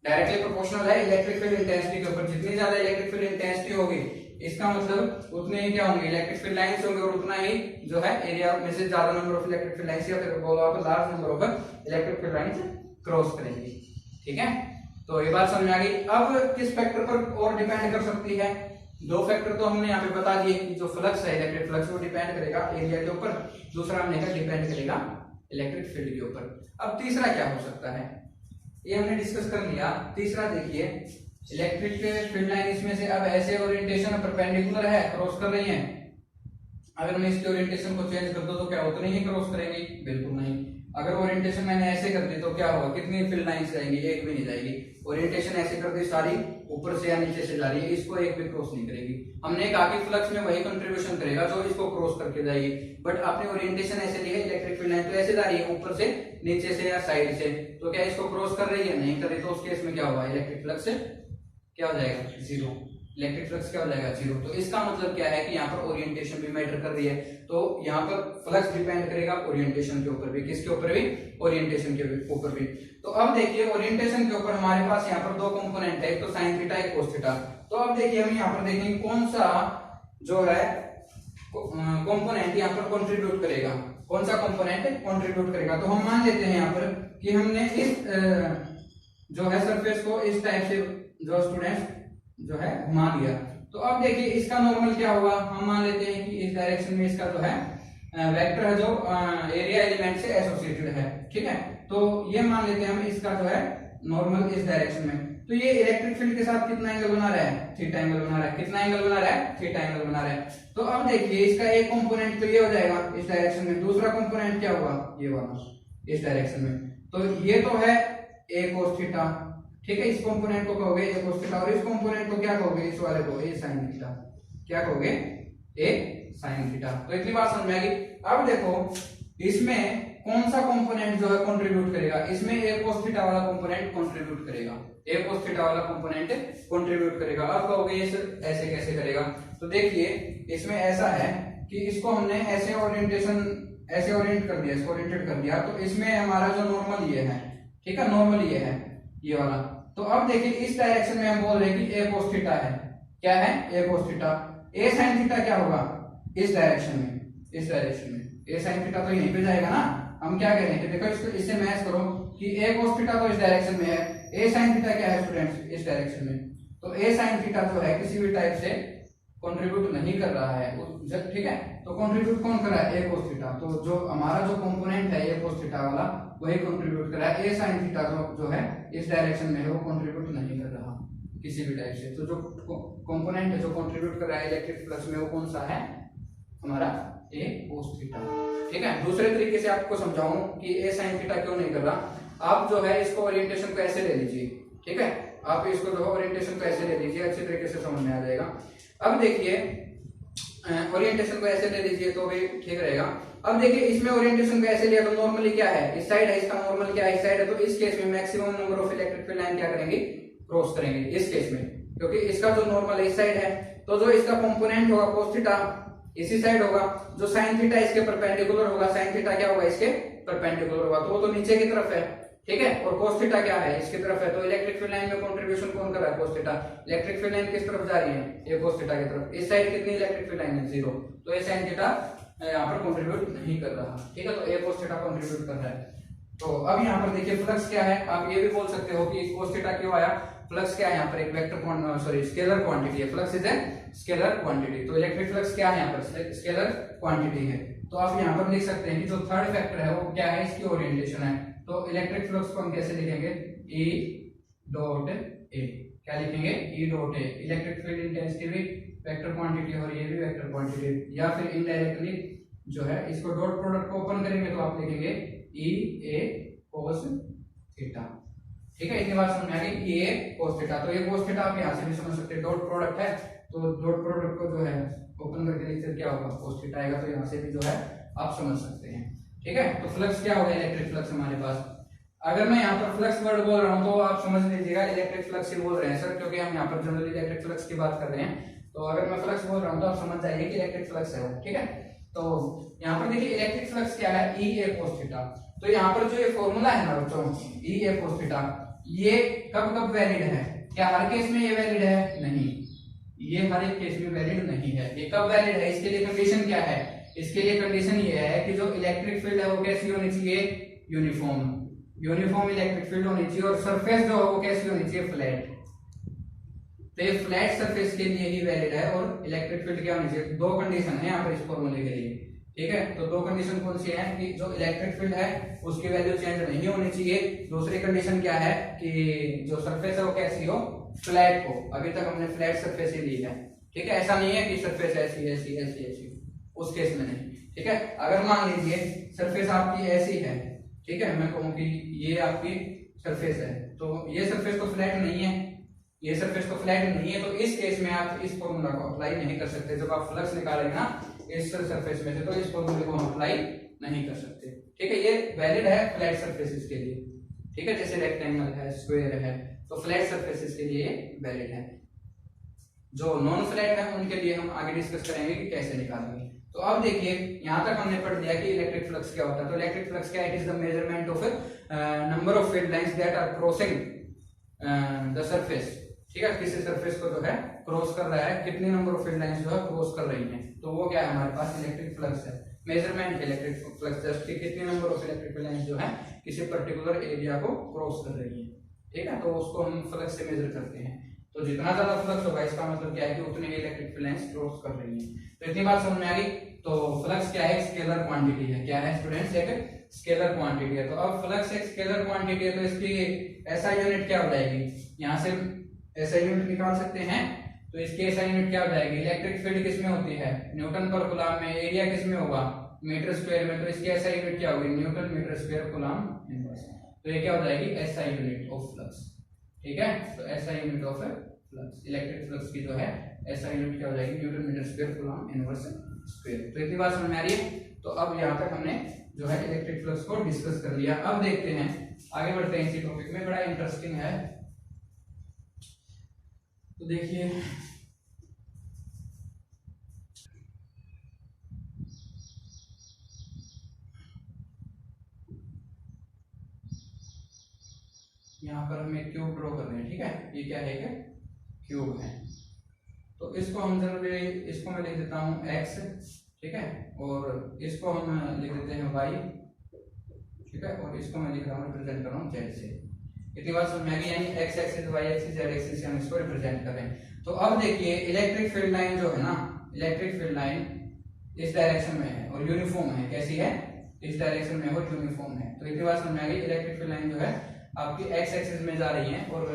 डायरेक्टली प्रोपोर्शनल है इलेक्ट्रिक फील्ड इंटेंसिटी के ऊपर। जितनी ज्यादा इलेक्ट्रिक फील्ड इंटेंसिटी होगी इसका मतलब उतने ही क्या होंगे, इलेक्ट्रिक फील्ड लाइंस होंगे, और उतना ही जो है एरिया में से ज्यादा number of electric field lines या फिर बोलो आप large number of electric field lines cross करेंगे। ठीक है, तो ये बात समझ आ गई। अब किस फैक्टर पर और डिपेंड कर सकती है, दो फैक्टर तो हमने यहाँ पे बता दिए कि जो फ्लक्स है इलेक्ट्रिक फ्लक्स वो डिपेंड करेगा एरिया के ऊपर, दूसरा हमने कहा डिपेंड करेगा इलेक्ट्रिक फील्ड के ऊपर। अब तीसरा क्या हो सकता है, ये हमने डिस्कस कर लिया। तीसरा देखिए इलेक्ट्रिक फील्ड लाइन इसमें से अब ऐसे ओरिएंटेशन परपेंडिकुलर है, क्रॉस कर रही है, अगर मैं इसके ओरिएंटेशन को चेंज कर दूं तो क्या उतनी ही क्रॉस करेंगी, बिल्कुल नहीं। अगर ओरिएंटेशन मैंने ऐसे कर दी तो क्या होगा, कितनी फील्ड लाइंस जाएंगी, एक भी नहीं जाएगी। ओरिएंटेशन ऐसे कर दी सारी ऊपर से या नीचे से जा रही है, इसको एक भी क्रॉस नहीं करेगी। हमने कहा कि फ्लक्स में वही कंट्रीब्यूशन करेगा जो इसको क्रॉस करके जाएगी, बट आपने ओरिएंटेशन ऐसे ली है इलेक्ट्रिक फील्ड लाइन तो ऐसे जा रही है ऊपर से नीचे से या साइड से, तो क्या इसको क्रॉस कर रही है, नहीं कर रही, तो उस केस में क्या होगा, इलेक्ट्रिक फ्लक्स क्या हो जाएगा, जीरो। इलेक्ट्रिक फ्लक्स क्या हो जाएगा, जीरो। तो इसका मतलब क्या है कि यहाँ पर ओरिएंटेशन भी मैटर कर रही है, तो यहाँ पर फ्लक्स डिपेंड करेगा ओरिएंटेशन के ऊपर भी, किसके ऊपर भी, ओरिएंटेशन के ऊपर भी। तो अब देखिए ओरिएंटेशन के ऊपर हमारे पास यहाँ पर दो कंपोनेंट है, एक तो साइन थीटा एक कोस थीटा। तो अब देखिए हम यहाँ पर देखेंगे कौन सा जो है कंपोनेंट यहाँ पर कंट्रीब्यूट करेगा, कौन सा कंपोनेंट कंट्रीब्यूट करेगा। तो हम मान लेते हैं यहाँ पर कि हमने इस जो है सरफेस को इस टाइप से जो स्टूडेंट्स जो है घुमा दिया। तो अब देखिए इसका नॉर्मल क्या होगा, हम मान लेते हैं कि इस डायरेक्शन में इसका जो है वेक्टर है जो एरिया एलिमेंट से एसोसिएटेड है, ठीक है। तो ये मान लेते हैं हम इसका जो है नॉर्मल इस डायरेक्शन में, तो ये इलेक्ट्रिक फील्ड के साथ कितना एंगल बना रहा है, थीटा एंगल बना रहा है, कितना एंगल बना रहा है, थीटा एंगल बना रहा है। तो अब देखिए इसका एक कंपोनेंट तो ये हो जाएगा इस डायरेक्शन में, दूसरा कंपोनेंट क्या होगा, ये वाला इस डायरेक्शन में। तो ये तो है a cos थीटा, ठीक है, इस कंपोनेंट को कहोगे a cos थीटा, और इस कंपोनेंट को क्या कहोगे, इस वाले को a sin थीटा, क्या कहोगे, a sin थीटा। तो इतनी बात समझ में आ गई। अब देखो इसमें कौन सा कंपोनेंट जो है कंट्रीब्यूट करेगा, इसमें a cos थीटा वाला कंपोनेंट कंट्रीब्यूट करेगा, a cos थीटा वाला कंपोनेंट कंट्रीब्यूट करेगा। अब कहोगे ये ऐसे कैसे करेगा, तो देखिए इसमें ऐसा है कि इसको हमने ऐसे ओरिएंटेशन ऐसे ओरिएंट कर दिया, इसको ओरिएंटेड कर दिया, तो इसमें हमारा जो नॉर्मल ये है, ठीक है, नॉर्मल ये है ये वाला। तो अब देखिए इस डायरेक्शन में हम बोल रहे हैं कि a cos थीटा है, क्या है, a cos theta. a sin theta क्या होगा, इस डायरेक्शन में, इस डायरेक्शन में a sin थीटा तो यहीं पे जाएगा ना। हम क्या कह रहे हैं कि देखो इसको इससे मैच करो कि a cos थीटा तो इस डायरेक्शन में है, a sin थीटा क्या है स्टूडेंट्स, इस डायरेक्शन में। तो a sin थीटा जो है किसी भी टाइप से कंट्रीब्यूट नहीं कर रहा है, ठीक है। तो कंट्रीब्यूट कौन कर रहा है, a cos थीटा। तो जो हमारा जो कंपोनेंट है a cos थीटा वाला वही कंट्रीब्यूट कर रहा है, a sin थीटा जो है इस डायरेक्शन में है वो कंट्रीब्यूट नहीं कर रहा किसी भी टाइप से। तो जो कंपोनेंट है जो कंट्रीब्यूट कर रहा है इलेक्ट्रिक फ्लक्स में वो कौन सा है, हमारा a cos थीटा, ठीक है। दूसरे तरीके से आपको समझाऊं कि a sin थीटा क्यों नहीं कर रहा। आप जो है इसको ओरिएंटेशन को ऐसे ले लीजिए, ठीक है, आप इसको जो है ओरिएंटेशन को ऐसे ले लीजिए, अच्छे तरीके से समझ में आ जाएगा। अब देखिए ओरिएंटेशन को ऐसे ले लीजिए तो भी ठीक रहेगा। अब देखिए इसमें ओरिएंटेशन को ऐसे लिया तो नॉर्मली क्या है, इस साइड है, इसका नॉर्मल क्या है, इस साइड है। तो इस केस में maximum number of electric field line क्या करेंगे, क्रॉस करेंगे इस केस में, क्योंकि इसका जो नॉर्मल इस साइड है। तो जो इसका कंपोनेंट होगा cos थीटा इसी साइड होगा, जो sin थीटा इसके परपेंडिकुलर होगा, sin थीटा क्या होगा, इसके परपेंडिकुलर होगा, तो वो तो नीचे की तरफ है, ठीक है। और cos थीटा क्या है, इसकी तरफ है। तो इलेक्ट्रिक फील्ड लाइन में कंट्रीब्यूशन कौन कर रहा है, cos theta. Electric field line किस तरफ जा रही है, ये cos थीटा की तरफ। इस साइड कितनी इलेक्ट्रिक फील्ड लाइन है, जीरो। तो ये sin थीटा यहाँ पर कंट्रीब्यूट नहीं कर रहा, ठीक है। तो ये cos थीटा कंट्रीब्यूट कर रहा है। तो अब यहाँ पर देखिए फ्लक्स क्या है, आप ये भी बोल सकते हो कि cos थीटा क्यों आया। फ्लक्स क्या है यहाँ पर, एक वेक्टर सॉरी स्केलर क्वांटिटी है, flux is a scalar quantity. तो इलेक्ट्रिक फ्लक्स क्या है यहाँ पर, स्केलर क्वांटिटी है। तो आप यहाँ पर लिख सकते हैं कि जो थर्ड फैक्टर है वो क्या है, इसकी ओरिएंटेशन है। तो इलेक्ट्रिक फ्लक्स को हम कैसे लिखेंगे, E डॉट A, क्या लिखेंगे, E dot A। Electric field intensity भी वेक्टर क्वांटिटी और ये भी वेक्टर क्वांटिटी, या फिर इनडायरेक्टली जो है इसको डॉट प्रोडक्ट को ओपन करेंगे तो आप लिखेंगे ई ए कोस थीटा। ठीक है, इतनी बात समझ में आ गई, ई ए कोस थीटा। तो ये कोस थीटा आप यहाँ से भी समझ सकते हैं, डॉट प्रोडक्ट है तो डॉट प्रोडक्ट को जो है ओपन करके लिखते क्या होगा, कोस थीटा आएगा। तो यहाँ से भी जो है आप समझ सकते हैं। ठीक है, तो फ्लक्स क्या होगा, इलेक्ट्रिक फ्लक्स हमारे पास। अगर मैं यहाँ पर फ्लक्स वर्ड बोल रहा हूँ तो आप समझ लीजिएगा इलेक्ट्रिक फ्लक्स ही बोल रहे हैं सर, क्योंकि हम यहाँ पर जनरली इलेक्ट्रिक फ्लक्स की बात कर रहे हैं। तो अगर मैं फ्लक्स बोल रहा हूँ तो आप समझ जाइए कि इलेक्ट्रिक फ्लक्स है वो। ठीक है, तो यहाँ पर देखिए इलेक्ट्रिक फ्लक्स क्या है, ई ए कोस थीटा। तो यहाँ पर जो ये फॉर्मूला है ना बच्चों, ई ए कोस थीटा, ये कब कब वैलिड है? क्या हर केस में ये वैलिड है? नहीं, ये हर एक केस में वैलिड नहीं है। ये कब वैलिड है, इसके लिए कंडीशन क्या है? इसके लिए कंडीशन ये है कि जो इलेक्ट्रिक फील्ड है वो कैसी होनी चाहिए, यूनिफॉर्म। यूनिफॉर्म इलेक्ट्रिक फील्ड होनी चाहिए और सरफेस जो है वो कैसी होनी चाहिए, फ्लैट। तो ये फ्लैट सरफेस के लिए ही वैलिड है। और इलेक्ट्रिक फील्ड क्या होनी चाहिए, दो कंडीशन है यहाँ पर इस फॉर्मूले के लिए। ठीक है, तो दो कंडीशन कौन सी है कि जो इलेक्ट्रिक फील्ड है उसकी वैल्यू चेंज नहीं होनी चाहिए। दूसरी कंडीशन क्या है कि जो सरफेस है वो कैसी हो, फ्लैट हो। अभी तक हमने फ्लैट सरफेस ही ली है। ठीक है, ऐसा नहीं है कि सरफेस ऐसी ऐसी ऐसी ऐसी, उस केस में नहीं। ठीक है, अगर मान लीजिए सरफेस आपकी ऐसी है, ठीक है, मैं कहूँ कि ये आपकी सरफेस है, तो ये सरफेस तो फ्लैट नहीं है, ये सरफेस तो फ्लैट नहीं है, तो इस केस में आप इस फॉर्मूला को अप्लाई नहीं कर सकते। जब आप फ्लक्स निकालेंगे ना इस सरफेस में से, तो इस फॉर्मूले को हम अप्लाई नहीं कर सकते। ठीक है, ये वैलिड है फ्लैट सरफेसेस के लिए। ठीक है, जैसे रेक्टेंगल है, स्क्वायर है, तो फ्लैट सरफेसेस के लिए वैलिड है। जो नॉन फ्लैट है उनके लिए हम आगे डिस्कस करेंगे कि कैसे निकालेंगे। तो अब देखिए यहाँ तक हमने पढ़ लिया कि इलेक्ट्रिक फ्लक्स क्या होता है। तो इलेक्ट्रिक फ्लक्स क्या है, it is the measurement of number of field lines that are crossing the surface. ठीक है, किसी सरफेस को जो है क्रॉस कर रहा है, कितनी नंबर ऑफ फील्ड लाइंस जो है क्रॉस कर रही हैं, तो वो क्या है हमारे पास इलेक्ट्रिक फ्लक्स है। मेजरमेंट इलेक्ट्रिक फ्लक्स जस्ट कि कितनी नंबर ऑफ इलेक्ट्रिक लाइंस जो है किसी पर्टिकुलर एरिया को क्रॉस कर रही है। ठीक है, तो उसको हम फ्लक्स से मेजर करते हैं। तो जितना ज्यादा फ्लक्स होगा इसका मतलब क्या है कि उतनी ही इलेक्ट्रिक लाइंस क्रॉस कर रही है। तो इतनी बात समझ में आ गई। तो फ्लक्स क्या है, स्केलर क्वांटिटी है। क्या है स्टूडेंट्स, एक स्केलर क्वांटिटी है। तो अब फ्लक्स एक स्केलर क्वांटिटी है, तो इसकी ऐसा यूनिट क्या हो जाएगी, यहाँ से ऐसा यूनिट निकाल सकते हैं। तो इसकी ऐसा यूनिट क्या हो जाएगी, इलेक्ट्रिक फील्ड किसमें होती है, न्यूटन पर कूलम में, एरिया किसमें होगा, मीटर स्क्वायर में। तो इसकी ऐसा यूनिट क्या होगी, newton meter square coulomb inverse. तो ये क्या हो जाएगी, ऐसा यूनिट ऑफ फ्लक्स। ठीक है, तो SI unit of flux, electric flux की जो है ऐसा यूनिट क्या हो जाएगी, newton meter square coulomb inverse square. तो इतनी बात समझ में आ रही है। तो अब यहाँ तक हमने जो है इलेक्ट्रिक फ्लक्स को डिस्कस कर लिया। अब देखते हैं, आगे बढ़ते हैं इसी टॉपिक में, बड़ा इंटरेस्टिंग है। तो देखिए यहाँ पर हम एक क्यूब ड्रॉ कर रहे हैं। ठीक है, ये क्या है, क्यूब है। तो इसको हम जनरली, इसको मैं लिख देता हूँ x, ठीक है, और इसको हम लिख देते हैं y, ठीक है, और इसको मैं लिख रहा हूँ, रिप्रेजेंट कर रहा हूँ z से। इतनी बात समझ में आ गई, यानी x axis, y axis, z axis से हम इसको रिप्रेजेंट कर रहे हैं। तो अब देखिए इलेक्ट्रिक फील्ड लाइन जो है ना, इलेक्ट्रिक फील्ड लाइन इस डायरेक्शन में है और यूनिफॉर्म है। कैसी है, इस डायरेक्शन में और यूनिफॉर्म है। तो इतनी बात समझ में आ गई, इलेक्ट्रिक फील्ड लाइन जो है आपकी x एक्सिस में जा रही है और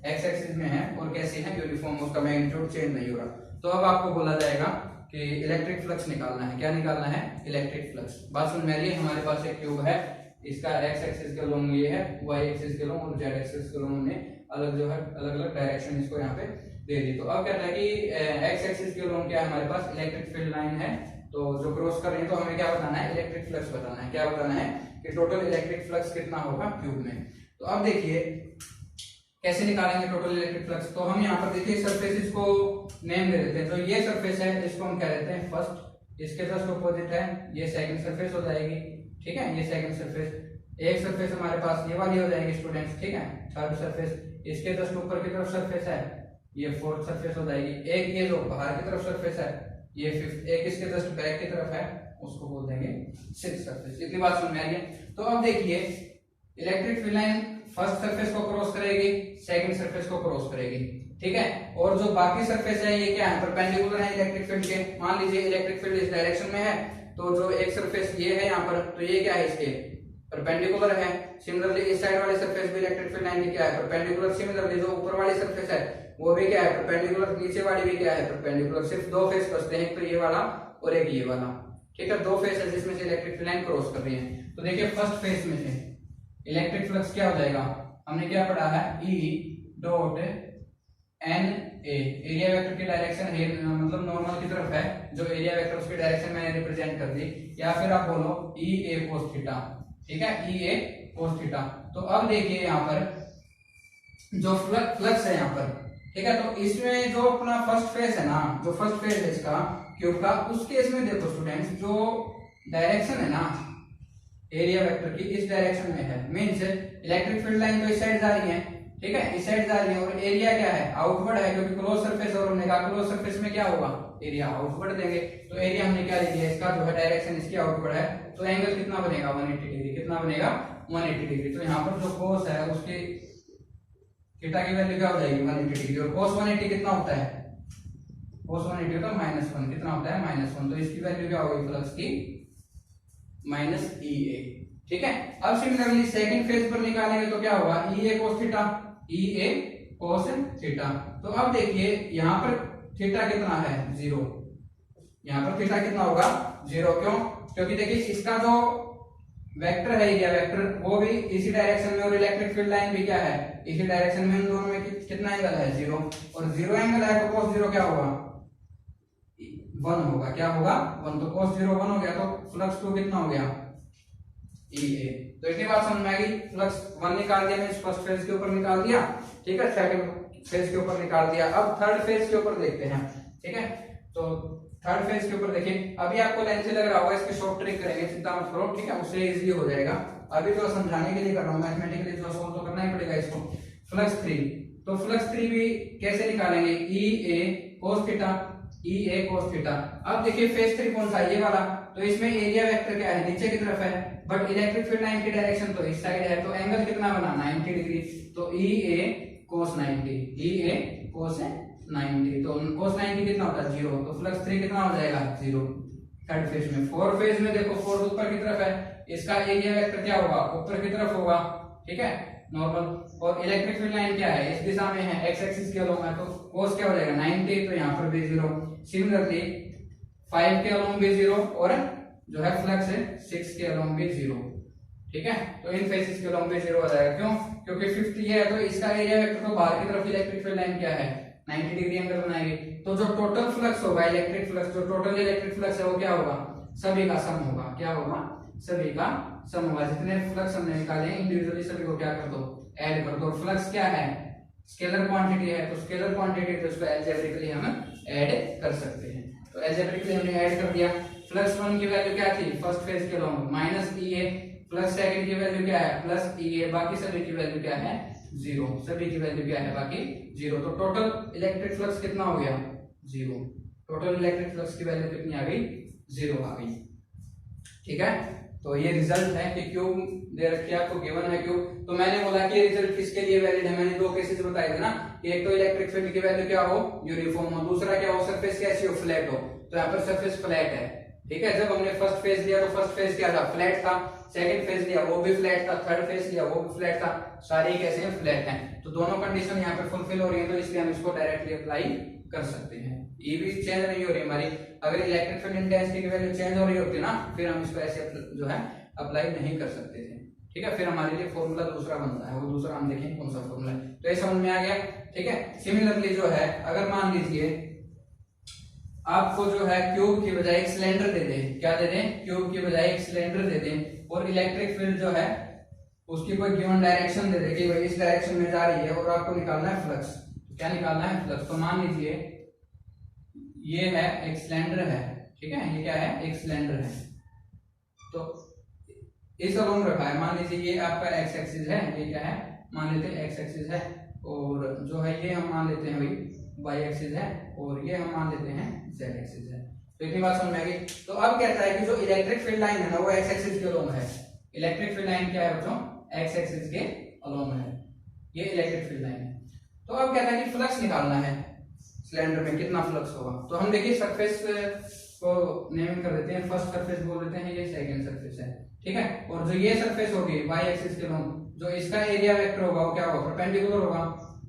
x एक्सिस में है और कैसी है, यूनिफॉर्म, उसका मैग्नीट्यूड चेंज नहीं हो रहा। तो अब आपको बोला जाएगा कि इलेक्ट्रिक फ्लक्स निकालना है। क्या निकालना है, इलेक्ट्रिक फ्लक्स। बात समझ में आ रही है। हमारे पास एक क्यूब है, इसका x एक्सिस के लॉन्ग ये है, y एक्सिस के लॉन्ग और z एक्सिस के लॉन्ग ने अलग जो है अलग अलग डायरेक्शन इसको यहाँ पे दे दी। तो अब कहता है कि x एक्सिस के लॉन्ग क्या है हमारे पास, इलेक्ट्रिक फील्ड लाइन है, तो जो क्रॉस कर रही है। तो हमें क्या बताना है, इलेक्ट्रिक फ्लक्स बताना है। क्या बताना है कि टोटल इलेक्ट्रिक फ्लक्स कितना होगा क्यूब में। तो अब देखिए कैसे निकालेंगे टोटल इलेक्ट्रिक फ्लक्स। तो हम यहाँ पर देखिए सरफेस को नेम दे देते हैं। तो ये सरफेस है, इसको हम कह देते हैं फर्स्ट, इसके जस्ट ऑपोजिट है ये सेकंड सरफेस हो जाएगी। ठीक है, ये सेकंड सरफेस। एक सरफेस हमारे पास ये वाली हो जाएगी स्टूडेंट्स। ठीक है, थर्ड सरफेस, इसके जस्ट ऊपर की तरफ सरफेस है, ये फोर्थ सरफेस हो जाएगी। एक ये जो बाहर की तरफ सरफेस है ये फिफ्थ, एक इसके जस्ट बैक की तरफ है, उसको बोल देंगे सिक्स्थ सरफेस। इतनी बात समझ में आ रही है। तो अब देखिए electric field line first surface को क्रॉस करेगी, सेकंड सरफेस को क्रॉस करेगी। ठीक है, और जो बाकी सरफेस है ये क्या है, परपेंडिकुलर है इलेक्ट्रिक फील्ड के। मान लीजिए इलेक्ट्रिक फील्ड इस डायरेक्शन में है, तो जो एक सरफेस ये है यहाँ पर, तो ये क्या है, इसके परपेंडिकुलर है। सिमिलरली इस साइड वाली सरफेस भी इलेक्ट्रिक फील्ड लाइन की क्या है, परपेंडिकुलर। सिमिलरली जो ऊपर वाली सरफेस है वो भी क्या है, परपेंडिकुलर। नीचे वाली भी क्या है, परपेंडिकुलर। सिर्फ दो फेस बचते हैं, एक तो ये वाला और एक ये वाला। ठीक है, दो फेस है जिसमें से इलेक्ट्रिक फील्ड लाइन क्रॉस कर रही है। तो देखिए फर्स्ट फेस में से इलेक्ट्रिक फ्लक्स क्या हो जाएगा, हमने क्या पढ़ा है, E dot n A, area vector की डायरेक्शन है, मतलब नॉर्मल की तरफ है, जो एरिया वेक्टर उसकी डायरेक्शन मैंने रिप्रेजेंट कर दी, या फिर आप बोलो ई ए कोस थीटा। ठीक है, ई ए कोस थीटा। तो अब देखिए यहाँ पर जो फ्लक्स है यहाँ पर, ठीक है, तो इसमें जो अपना फर्स्ट फेस है ना, जो फर्स्ट फेस है इसका क्यूब का, उस केस में देखो स्टूडेंट्स, जो डायरेक्शन है ना एरिया वेक्टर की, इस डायरेक्शन में है, मींस इलेक्ट्रिक फील्ड लाइन तो इस साइड जा रही है, ठीक है, इस साइड जा रही है, और एरिया क्या है, आउटवर्ड है, क्योंकि क्लोज सरफेस, और हमने कहा क्लोज सरफेस में क्या होगा, एरिया आउटवर्ड देंगे। तो एरिया हमने क्या लिख दिया, इसका जो है डायरेक्शन इसकी आउटवर्ड है, तो एंगल कितना बनेगा 180 डिग्री, कितना बनेगा 180 डिग्री। तो यहाँ पर जो कोस है उसकी थीटा की वैल्यू क्या हो जाएगी 180 डिग्री, और कोस 180 कितना होता है, कोस 180 होता है -1, कितना होता है -1, तो इसकी वैल्यू क्या होगी फ्लक्स की -EA। ठीक है, अब सिमिलरली सेकंड फेज पर निकालेंगे तो क्या होगा, EA cos theta, EA cos theta. तो अब देखिए यहाँ पर थीटा कितना है 0, यहाँ पर थीटा कितना होगा 0, क्यों, क्योंकि देखिए इसका जो वेक्टर है एरिया वेक्टर वो भी इसी डायरेक्शन में, और इलेक्ट्रिक फील्ड लाइन भी क्या है इसी डायरेक्शन में, इन दोनों में कितना एंगल है 0, और 0 एंगल है तो cos 0 क्या होगा 1 होगा, क्या होगा 1, तो cos 0 1 हो गया, तो फ्लक्स 2 कितना हो गया EA। तो इतनी बात समझ में आ गई, फ्लक्स 1 निकाल दिया, मींस फर्स्ट फेज के ऊपर निकाल दिया, ठीक है, सेकंड फेज के ऊपर निकाल दिया। अब थर्ड फेज के ऊपर देखते हैं, ठीक है, तो थर्ड फेज के ऊपर देखिए, अभी आपको लाइन से लग रहा होगा, इसके शॉर्ट ट्रिक करेंगे, चिंता मत करो, ठीक है, उससे इजीली हो जाएगा। अभी तो समझाने के लिए कर रहा हूं, मैथमेटिकली जो सॉल्व तो करना ही पड़ेगा इसको। फ्लक्स 3, तो फ्लक्स 3 भी कैसे निकालेंगे, EA cos theta, EA cos theta. अब देखिए फेज 3 कौन सा है, ये वाला, तो इसमें एरिया वेक्टर क्या है नीचे की तरफ है, बट इलेक्ट्रिक फील्ड लाइन की डायरेक्शन तो इस साइड है, तो एंगल कितना बना 90 डिग्री, तो EA cos 90, EA cos 90, तो cos 90 कितना होता है 0, तो फ्लक्स 3 कितना हो जाएगा 0 थर्ड फेज में। फोर्थ फेज में देखो, फोर्थ ऊपर की तरफ है, इसका एरिया वेक्टर क्या होगा ऊपर की तरफ होगा, ठीक है, नॉर्मल, और इलेक्ट्रिक फील्ड लाइन क्या है इस दिशा में है, एक्स एक्सिस के अलोंग है, तो cos क्या हो जाएगा 90, तो यहाँ पर भी 0। सिमिलरली 5 के अलोंग भी 0, और जो है फ्लक्स है 6 के अलोंग भी 0, ठीक है, तो इन फेसेस के अलोंग भी 0 हो जाएगा, क्यों, क्योंकि 50 ये है, तो इसका एरिया वेक्टर तो बाहर की तरफ इलेक्ट्रिक फील्ड लाइन क्या है 90 डिग्री एंगल बनाएगी, तो जो टोटल फ्लक्स होगा इलेक्ट्रिक फ्लक्स, जो टोटल इलेक्ट्रिक फ्लक्स है वो क्या होगा, सभी का सम होगा, क्या होगा, सभी का सम होगा, जितने फ्लक्स हमने निकाले इंडिविजुअली सभी को क्या कर दो, ऐड कर दो। फ्लक्स क्या है, स्केलर क्वांटिटी है, तो स्केलर क्वांटिटी तो उसको अलजेब्रिकली हम ऐड कर सकते हैं, तो अलजेब्रिकली हमने ऐड कर दिया। फ्लक्स 1 की वैल्यू क्या थी फर्स्ट फेज के अलोंग -EA, फ्लक्स सेकंड की वैल्यू क्या है +EA, बाकी सभी की वैल्यू क्या है 0, सभी की वैल्यू क्या है बाकी 0, तो टोटल इलेक्ट्रिक फ्लक्स कितना हो गया 0, टोटल इलेक्ट्रिक फ्लक्स की वैल्यू कितनी आ गई 0 आ गई, ठीक है। तो ये रिजल्ट है कि क्यूब दे रखी है आपको, गिवन है क्यूब, तो मैंने बोला कि रिजल्ट किसके लिए वैलिड है, मैंने दो केसेस बताए थे ना, कि एक तो इलेक्ट्रिक फील्ड की वैल्यू क्या हो यूनिफॉर्म हो, दूसरा क्या हो सरफेस कैसी हो फ्लैट हो, तो यहाँ पर सरफेस फ्लैट है, ठीक है। जब हमने फर्स्ट फेज लिया तो फर्स्ट फेज क्या था फ्लैट था, सेकंड फेज लिया वो भी फ्लैट था, थर्ड फेज लिया वो भी फ्लैट था, सारे कैसे हैं फ्लैट हैं, तो दोनों कंडीशन यहाँ पे फुलफिल हो रही है, तो इसलिए हम इसको डायरेक्टली अप्लाई कर सकते हैं। ये भी चेंज नहीं हो रही हमारी, अगर इलेक्ट्रिक फील्ड इंटेंसिटी की वैल्यू चेंज हो रही होती ना, फिर हम इसको ऐसे जो है अप्लाई नहीं कर सकते थे, ठीक है, फिर हमारे लिए फॉर्मूला दूसरा बनता है, वो दूसरा हम देखेंगे कौन सा फॉर्मूला है, तो ये समझ में आ गया, ठीक है। सिमिलरली जो है अगर मान लीजिए आपको जो है क्यूब की बजाय एक सिलेंडर दे दें, क्या दे दें, क्यूब की बजाय एक सिलेंडर दे दें, और इलेक्ट्रिक फील्ड जो है उसकी कोई गिवन डायरेक्शन दे दे कि भाई इस डायरेक्शन में जा रही है, और आपको निकालना है फ्लक्स, क्या निकालना है फ्लक्स, तो मान लीजिए ये है एक सिलेंडर है, ठीक है, ये क्या है एक सिलेंडर है, तो इस अलोंग रखा है, मान लीजिए ये आपका एक्स एक्सिस है, ये क्या है मान लेते हैं एक्स एक्सिस है, और जो है ये हम मान लेते हैं भाई वाई एक्सिस है, और ये हम मान लेते हैं जेड एक्सिस है, तो इतनी बात समझ में आ गई। तो अब कहता है कि जो इलेक्ट्रिक फील्ड लाइन है ना वो एक्स एक्सिस के अलोंग है, इलेक्ट्रिक फील्ड लाइन क्या है बच्चों एक्स एक्सिस के अलोंग है, ये इलेक्ट्रिक फील्ड लाइन है। तो अब कहता है कि फ्लक्स निकालना है सिलेंडर में, कितना फ्लक्स होगा, तो हम देखिए सरफेस को नेमिंग कर देते हैं, फर्स्ट सरफेस बोल देते हैं, ये सेकंड सरफेस है, ठीक है, और जो ये सरफेस होगी वाई एक्सिस के अलोंग, जो इसका एरिया वेक्टर होगा वो क्या होगा परपेंडिकुलर होगा,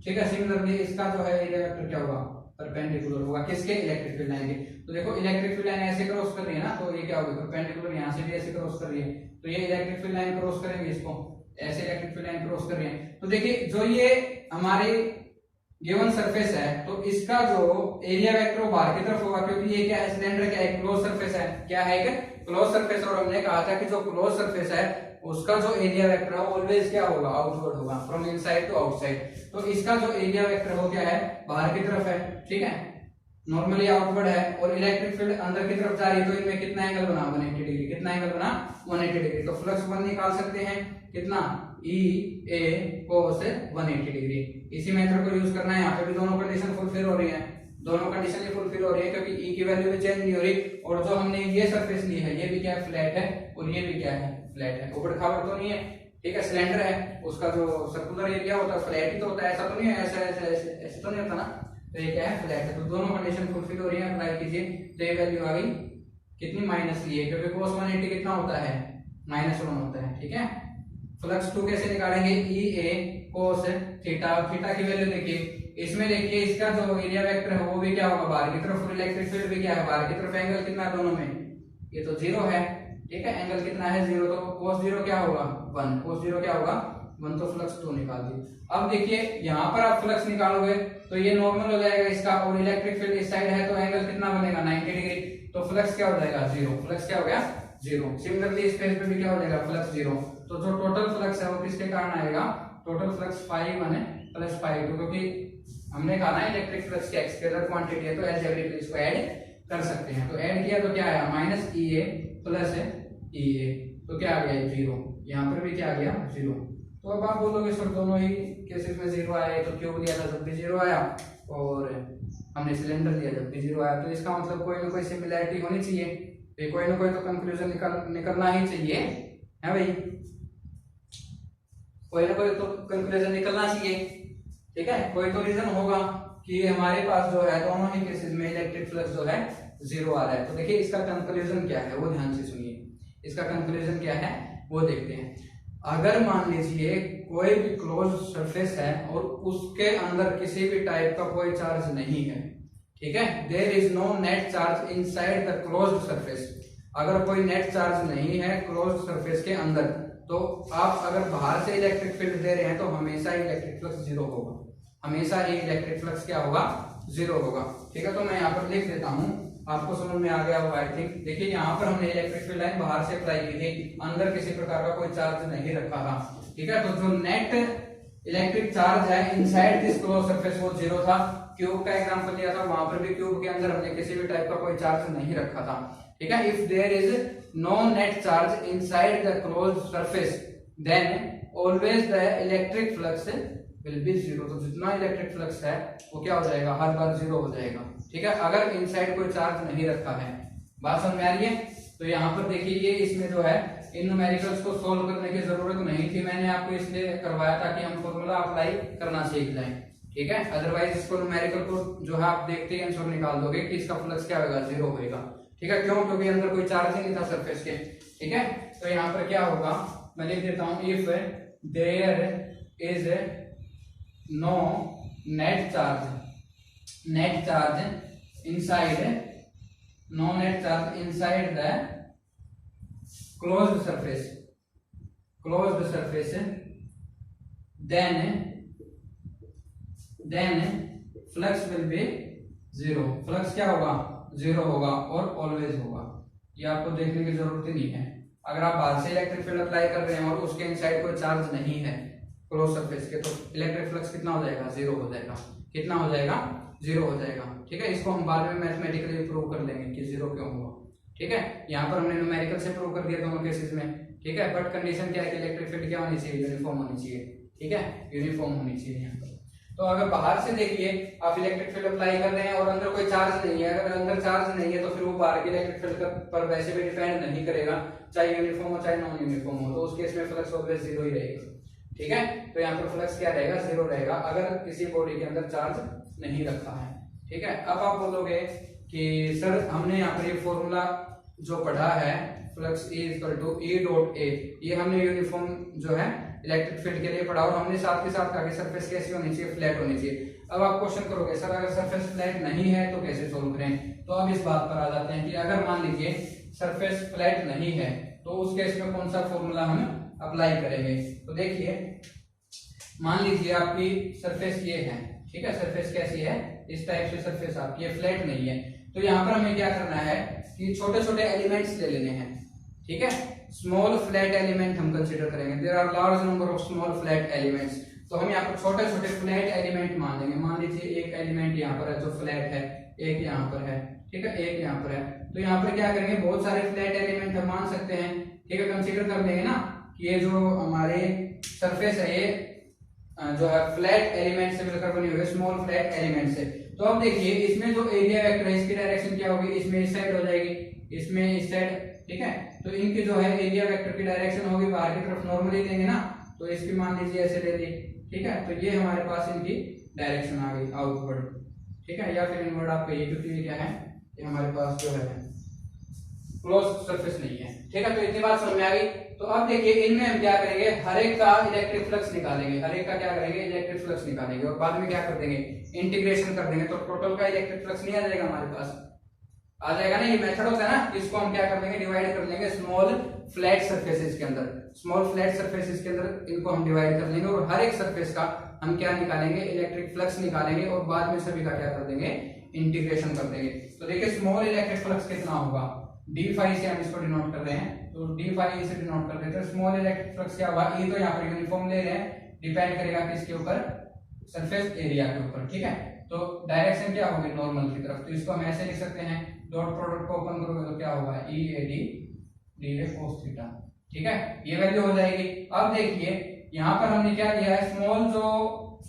ठीक है। सिमिलरली इसका जो है एरिया वेक्टर क्या होगा परपेंडिकुलर होगा किसके, इलेक्ट्रिक फील्ड लाइन के। तो देखो इलेक्ट्रिक फील्ड लाइन ऐसे क्रॉस कर रही है ना, तो ये क्या होगा, परपेंडिकुलर यहाँ से भी ऐसे क्रॉस कर रही है, तो ये इलेक्ट्रिक फील्ड लाइन क्रॉस करेंगे, इसको ऐसे इलेक्ट्रिक फील्ड लाइन क्रॉस कर रही है। तो देखिए जो ये हमारी गिवन सरफेस है, तो इसका जो एरिया वेक्टर वो बाहर की तरफ होगा, क्योंकि ये क्या है, सिलेंडर क्या है, क्लोज सरफेस है, क्या है, एक क्लोज सरफेस। और हमने कहा था कि जो क्लोज सरफेस है उसका जो एरिया वेक्टर है ऑलवेज क्या होगा, आउटवर्ड होगा, फ्रॉम इनसाइड टू आउटसाइड। तो इसका जो एरिया वेक्टर है वो क्या है, बाहर की तरफ है, ठीक है, नॉर्मली आउटवर्ड है, और इलेक्ट्रिक फील्ड अंदर की तरफ जा रही है, तो इनमें कितना एंगल बना, 180 डिग्री, कितना एंगल बना, 180 डिग्री। तो फ्लक्स 1 निकाल सकते हैं, कितना, ई ए cos 180 डिग्री। इसी मेथड को यूज करना है, यहाँ पे भी दोनों कंडीशन फुलफिल हो रही है, दोनों कंडीशन ये फुलफिल हो रही है, क्योंकि ई की वैल्यू भी चेंज नहीं हो रही, और जो हमने ये सरफेस ली है ये भी क्या है, फ्लैट है, और ये भी क्या है, फ्लैट है, ऊबड़ खाबड़ तो नहीं है, ठीक है, सिलेंडर है, उसका जो सर्कुलर एरिया होता है फ्लैट ही तो होता है, ऐसा तो नहीं है, ऐसे तो नहीं होता ना, तो ये क्या है, फ्लैट है। तो दोनों कंडीशन फुलफिल हो रही है, अप्लाई कीजिए, तो ये वैल्यू आ गई कितनी, माइनस ली है, क्योंकि cos 180 कितना होता है, -1 होता है, ठीक है। फ्लक्स 2 कैसे निकालेंगे, ई ए cos थीटा, थीटा की वैल्यू देखिए, इसमें देखिए इसका जो एरिया वेक्टर है वो भी क्या होगा, बाहर की तरफ, और इलेक्ट्रिक फील्ड भी क्या है, बाहर की तरफ। एंगल कितना है दोनों में, ये तो 0 है, ठीक है, एंगल कितना है, 0, तो cos 0 क्या होगा, 1, cos 0 क्या होगा, 1, तो फ्लक्स 2 निकाल दिए। अब देखिए यहाँ पर आप फ्लक्स निकालोगे तो ये नॉर्मल हो जाएगा इसका, और इलेक्ट्रिक फील्ड इस साइड है, तो एंगल कितना बनेगा, 90 डिग्री, तो फ्लक्स क्या हो जाएगा, 0, फ्लक्स क्या हो गया, 0। सिमिलरली इस पेज पे भी क्या हो जाएगा, फ्लक्स 0। तो जो टोटल फ्लक्स है वो किसके कारण आएगा, टोटल फ्लक्स ∅1 प्लस ∅2, क्योंकि हमने कहा ना इलेक्ट्रिक फ्लक्स की स्केलर क्वांटिटी है, तो अलजेब्रिकली इसको ऐड कर सकते हैं। तो ऐड किया तो क्या आया, माइनस ई ए प्लस ई ए, तो क्या आ गया, 0, यहाँ पर भी क्या आ गया, 0। तो अब आप बोलोगे सर दोनों ही केसेस में 0 आया, तो क्यूब लिया था जब भी 0 आया, और हमने सिलेंडर लिया जब भी 0 आया, तो इसका मतलब कोई ना कोई सिमिलैरिटी होनी चाहिए, तो कोई ना कोई तो कंक्लूजन निकलना ही चाहिए, है भाई, कोई ना कोई तो कंक्लूजन निकलना चाहिए, ठीक है, कोई तो रीजन होगा कि हमारे पास जो है दोनों ही केसेस में इलेक्ट्रिक फ्लक्स जो है 0 आ रहा है। तो देखिए इसका कंक्लूजन क्या है वो ध्यान से सुनिए, इसका कंक्लूजन क्या है वो देखते हैं। अगर मान लीजिए कोई भी क्लोज सरफेस है और उसके अंदर किसी भी टाइप का कोई चार्ज नहीं है, ठीक है, there is no net charge inside the closed surface, अगर कोई नेट चार्ज नहीं है क्लोज्ड सरफेस के अंदर, तो आप अगर बाहर से इलेक्ट्रिक फील्ड दे रहे हैं तो हमेशा इलेक्ट्रिक फ्लक्स 0 होगा, हमेशा ही इलेक्ट्रिक फ्लक्स क्या होगा, 0 होगा, ठीक है। तो मैं यहाँ पर लिख देता हूँ, आपको समझ में आ गया होगा आई थिंक। देखिए यहाँ पर हमने इलेक्ट्रिक फील्ड लाइन बाहर से अप्लाई की थी, अंदर किसी प्रकार का कोई चार्ज नहीं रखा था, ठीक है। तो जो नेट इलेक्ट्रिक चार्ज है इनसाइड दिस क्लोज सरफेस वो 0 था। क्यूब का एग्जांपल लिया था, वहां पर भी क्यूब के अंदर हमने किसी भी टाइप का कोई चार्ज नहीं रखा था, ठीक है। If there is no net charge inside the closed surface then always the electric flux will be 0। तो जितना इलेक्ट्रिक फ्लक्स है वो क्या हो जाएगा, हर बार 0 हो जाएगा, ठीक है, अगर इनसाइड कोई चार्ज नहीं रखा है। बात समझ में आ रही है। तो यहाँ पर देखिए ये इसमें जो है इन न्यूमेरिकल्स को सोल्व करने की जरूरत नहीं थी, मैंने आपको इसलिए करवाया ताकि हम फॉर्मूला अप्लाई करना सीख जाएं, ठीक है। अदरवाइज इसको न्यूमेरिकल को जो है आप देखते ही आंसर निकाल दोगे कि इसका फ्लक्स क्या होगा, 0 होगा, ठीक है। क्यों, क्योंकि अंदर कोई चार्ज ही नहीं था सरफेस के, ठीक है। तो यहाँ पर क्या होगा, मैं लिख देता हूँ, if there is no net charge inside the closed surface then flux will be 0, flux क्या होगा, 0 होगा और ऑलवेज होगा। ये आपको देखने की जरूरत ही नहीं है। अगर आप बाहर से इलेक्ट्रिक फील्ड अप्लाई कर रहे हैं और उसके इनसाइड कोई चार्ज नहीं है क्लोज सरफेस के, तो इलेक्ट्रिक फ्लक्स कितना हो जाएगा, 0 हो जाएगा। कितना हो जाएगा, 0 हो जाएगा, ठीक है। इसको हम बाद में मैथमेटिकली प्रूव कर लेंगे कि 0 क्यों हुआ, ठीक है। यहाँ पर हमने न्यूमेरिकल से प्रूव कर दिया दोनों केसेस में, ठीक है। बट कंडीशन क्या है कि इलेक्ट्रिक फील्ड क्या होनी चाहिए, यूनिफॉर्म होनी चाहिए, ठीक है, यूनिफॉर्म होनी चाहिए यहाँ पर। तो अगर बाहर से देखिए आप इलेक्ट्रिक फील्ड अप्लाई कर रहे हैं और अंदर कोई चार्ज नहीं है, अगर अंदर चार्ज नहीं है तो फिर वो बाहर के इलेक्ट्रिक फील्ड पर वैसे भी डिपेंड नहीं करेगा, चाहे यूनिफॉर्म हो चाहे नॉन यूनिफॉर्म हो, तो उस केस में फ्लक्स ऑलवेज 0 ही रहेगा, ठीक है। तो यहाँ पर फ्लक्स क्या रहेगा, 0 रहेगा अगर किसी बॉडी के अंदर चार्ज नहीं रखा है, ठीक है। अब आप बोलोगे कि सर हमने यहाँ पर ये फॉर्मूला जो पढ़ा है फ्लक्स E = E.A, ये हमने यूनिफॉर्म जो है इलेक्ट्रिक फील्ड के लिए पढ़ा और हमने साथ के साथ कहा कि सरफेस कैसी होनी चाहिए, फ्लैट होनी चाहिए। अब आप क्वेश्चन करोगे सर अगर सरफेस फ्लैट नहीं है तो कैसे सोल्व करें, तो अब इस बात पर आ जाते हैं कि अगर मान लीजिए सरफेस फ्लैट नहीं है तो उस केस में कौन सा फॉर्मूला हम अप्लाई करेंगे। तो देखिए मान लीजिए आपकी सरफेस ये है, ठीक है, सरफेस कैसी है, इस टाइप से सरफेस आपकी ये फ्लैट नहीं है, तो यहाँ पर हमें क्या करना है कि छोटे छोटे एलिमेंट्स ले लेने हैं, ठीक है, स्मॉल फ्लैट एलिमेंट हम कंसीडर करेंगे। There are large number of small flat elements, तो हम यहाँ पर छोटे छोटे फ्लैट एलिमेंट मान लेंगे। मान लीजिए एक एलिमेंट यहाँ पर है जो फ्लैट है, एक यहाँ पर है, ठीक है, एक यहाँ पर है, तो यहाँ पर क्या करेंगे बहुत सारे फ्लैट एलिमेंट हम मान सकते हैं, ठीक है, कंसीडर कर लेंगे ना कि ये जो हमारे सरफेस है ये जो है फ्लैट एलिमेंट से मिलकर बनी हुई है, स्मॉल फ्लैट एलिमेंट से। तो अब देखिए इसमें जो एरिया वेक्टर है इसकी डायरेक्शन क्या होगी, इसमें इस साइड हो जाएगी, इसमें इस साइड, ठीक है, तो इनकी जो है एरिया वेक्टर की डायरेक्शन होगी बाहर की तरफ, नॉर्मली लेंगे ना, तो इसकी मान लीजिए ऐसे ले ली, ठीक है, तो ये हमारे पास इनकी डायरेक्शन आ गई आउटवर्ड, ठीक है, या फिर इनवर्ड आप कहिए, क्योंकि ये क्या है, ये हमारे पास जो है क्लोज सरफेस नहीं है, ठीक है, तो इतनी बात समझ में आ गई। तो अब देखिए इनमें हम क्या करेंगे, हर एक का इलेक्ट्रिक फ्लक्स निकालेंगे, हर एक का क्या करेंगे, इलेक्ट्रिक फ्लक्स निकालेंगे और बाद में क्या कर देंगे, इंटीग्रेशन कर देंगे, तो टोटल का इलेक्ट्रिक फ्लक्स नहीं आ जाएगा हमारे पास, आ जाएगा ना, ये मेथड होता है ना, इसको हम क्या कर लेंगे, डिवाइड कर लेंगे स्मॉल फ्लैट सरफेसेस के अंदर, स्मॉल फ्लैट सरफेसेस के अंदर इनको हम डिवाइड कर लेंगे और हर एक सरफेस का हम क्या निकालेंगे, इलेक्ट्रिक फ्लक्स निकालेंगे और बाद में सभी का क्या कर देंगे, इंटीग्रेशन कर देंगे। तो देखिए स्मॉल इलेक्ट्रिक फ्लक्स कितना होगा, डी फाई से हम इसको डिनोट कर रहे हैं, तो डी फाई से डिनोट कर देते हैं, स्मॉल इलेक्ट्रिक फ्लक्स क्या होगा, ये तो यहाँ पर यूनिफॉर्म ले रहे हैं, डिपेंड करेगा किसके ऊपर, सरफेस एरिया के ऊपर, ठीक है, तो डायरेक्शन क्या होगी, नॉर्मल की तरफ, तो इसको हम ऐसे लिख सकते हैं, डॉट प्रोडक्ट को ओपन करोगे तो क्या होगा, E A D D A cos theta, ठीक है, ये वैल्यू हो जाएगी। अब देखिए यहाँ पर हमने क्या लिया है, स्मॉल जो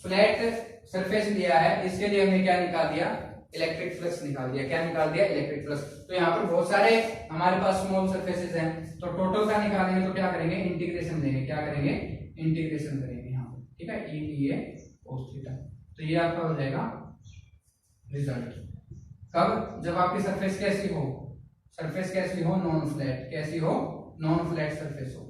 फ्लैट सरफेस लिया है इसके लिए हमने क्या निकाल दिया, इलेक्ट्रिक फ्लक्स निकाल दिया, क्या निकाल दिया, इलेक्ट्रिक फ्लक्स। तो यहाँ पर बहुत सारे हमारे पास स्मॉल सरफेसेस हैं, तो टोटल का निकालेंगे तो क्या करेंगे, इंटीग्रेशन देंगे, क्या करेंगे, इंटीग्रेशन करेंगे यहाँ पर, ठीक है, E D A cos theta, तो ये आपका हो जाएगा रिजल्ट। कब, जब आपकी सरफेस कैसी हो, सरफेस कैसी हो, नॉन फ्लैट, कैसी हो, नॉन फ्लैट सरफेस हो,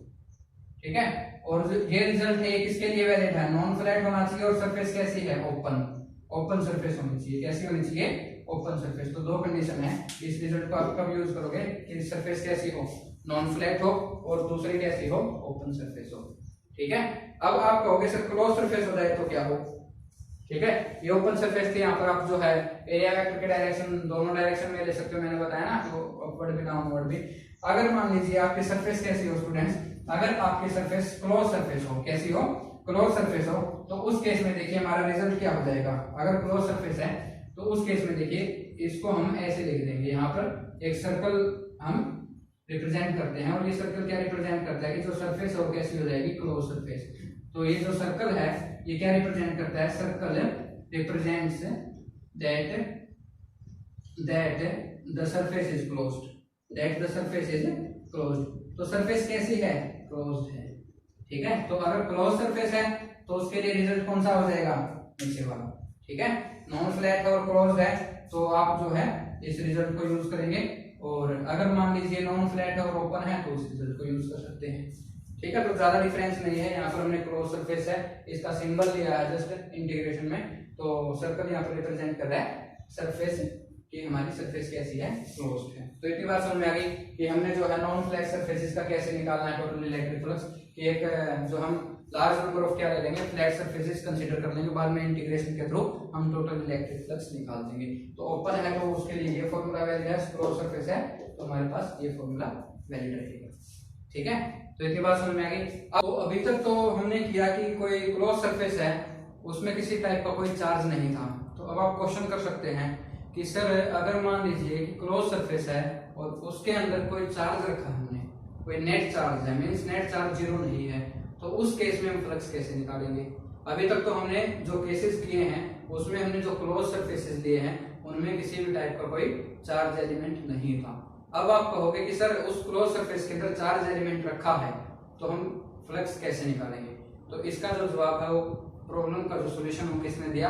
ठीक है, और ये रिजल्ट है ये किसके लिए वैलिड है, नॉन फ्लैट होना चाहिए और सरफेस कैसी है, ओपन, ओपन सरफेस होनी चाहिए, कैसी होनी चाहिए, ओपन सरफेस। तो दो कंडीशन है, इस रिजल्ट को आप कब यूज करोगे कि सरफेस कैसी हो, नॉन फ्लैट हो और दूसरी कैसी हो, ओपन सरफेस हो, ठीक है। अब आप कहोगे सर क्लोज सरफेस हो जाए तो क्या हो, ठीक है, ये ओपन सरफेस थी, यहाँ पर आप जो है एरिया वेक्टर के डायरेक्शन दोनों डायरेक्शन में ले सकते हो, मैंने बताया ना, तो अपवर्ड भी डाउनवर्ड भी। अगर मान लीजिए आपकी सरफेस कैसी हो स्टूडेंट्स, अगर आपकी सरफेस क्लोज सरफेस हो, कैसी हो, क्लोज सरफेस हो, तो उस केस में देखिए हमारा रिजल्ट क्या हो जाएगा, अगर क्लोज सरफेस है तो उस केस में देखिए इसको हम ऐसे लिख देंगे, यहाँ पर एक सर्कल हम रिप्रेजेंट करते हैं और ये सर्कल क्या रिप्रेजेंट करता है कि जो सरफेस है वो कैसी हो जाएगी, क्लोज सरफेस। तो ये जो सर्कल है ये क्या रिप्रेजेंट करता है, circle represents that the surface is closed, that the surface is closed. तो सरफेस कैसी है, क्लोज्ड है, ठीक है। तो अगर क्लोज सरफेस है तो उसके लिए रिजल्ट कौन सा हो जाएगा, नीचे वाला, ठीक है। नॉन फ्लैट और क्लोज है तो आप जो है इस रिजल्ट को यूज करेंगे, और अगर मान लीजिए नॉन फ्लैट और ओपन है तो उस रिजल्ट को यूज कर सकते हैं, ठीक है। तो ज्यादा डिफरेंस नहीं है, यहाँ पर हमने क्लोज सरफेस है, इसका सिंबल लिया है जस्ट इंटीग्रेशन में, तो सर्कल यहाँ पर रिप्रेजेंट कर रहा है सरफेस कि हमारी सरफेस कैसी है, क्लोज्ड है। तो इतनी बात समझ में आ गई कि हमने जो है नॉन फ्लैट सरफेसेस का कैसे निकालना है टोटल इलेक्ट्रिक फ्लक्स, कि एक जो हम लार्ज नंबर ऑफ क्या ले लेंगे, फ्लैट सरफेसेस कंसीडर कर लेंगे, बाद में इंटीग्रेशन के थ्रू हम टोटल इलेक्ट्रिक फ्लक्स निकाल देंगे। तो ओपन है तो उसके लिए ये फॉर्मूला वैलिड है, क्लोज सरफेस है तो हमारे पास ये फॉर्मूला वैलिड रहेगा, ठीक है। तो इतनी बात समझ में आ गई। तो अभी तक तो हमने किया कि कोई क्लोज सरफेस है उसमें किसी टाइप का कोई चार्ज नहीं था, तो अब आप क्वेश्चन कर सकते हैं कि सर अगर मान लीजिए कि क्लोज सरफेस है और उसके अंदर कोई चार्ज रखा हमने, कोई नेट चार्ज है, मींस नेट चार्ज जीरो नहीं है, तो उस केस में हम फ्लक्स कैसे निकालेंगे। अभी तक तो हमने जो केसेस किए हैं उसमें हमने जो क्लोज सरफेसेस लिए हैं उनमें किसी भी टाइप का कोई चार्ज एलिमेंट नहीं था। अब आप कहोगे कि सर उस क्लोज सरफेस के अंदर चार्ज एलिमेंट रखा है तो हम फ्लक्स कैसे निकालेंगे। तो इसका जो जवाब है वो प्रॉब्लम का जो सोल्यूशन वो किसने दिया,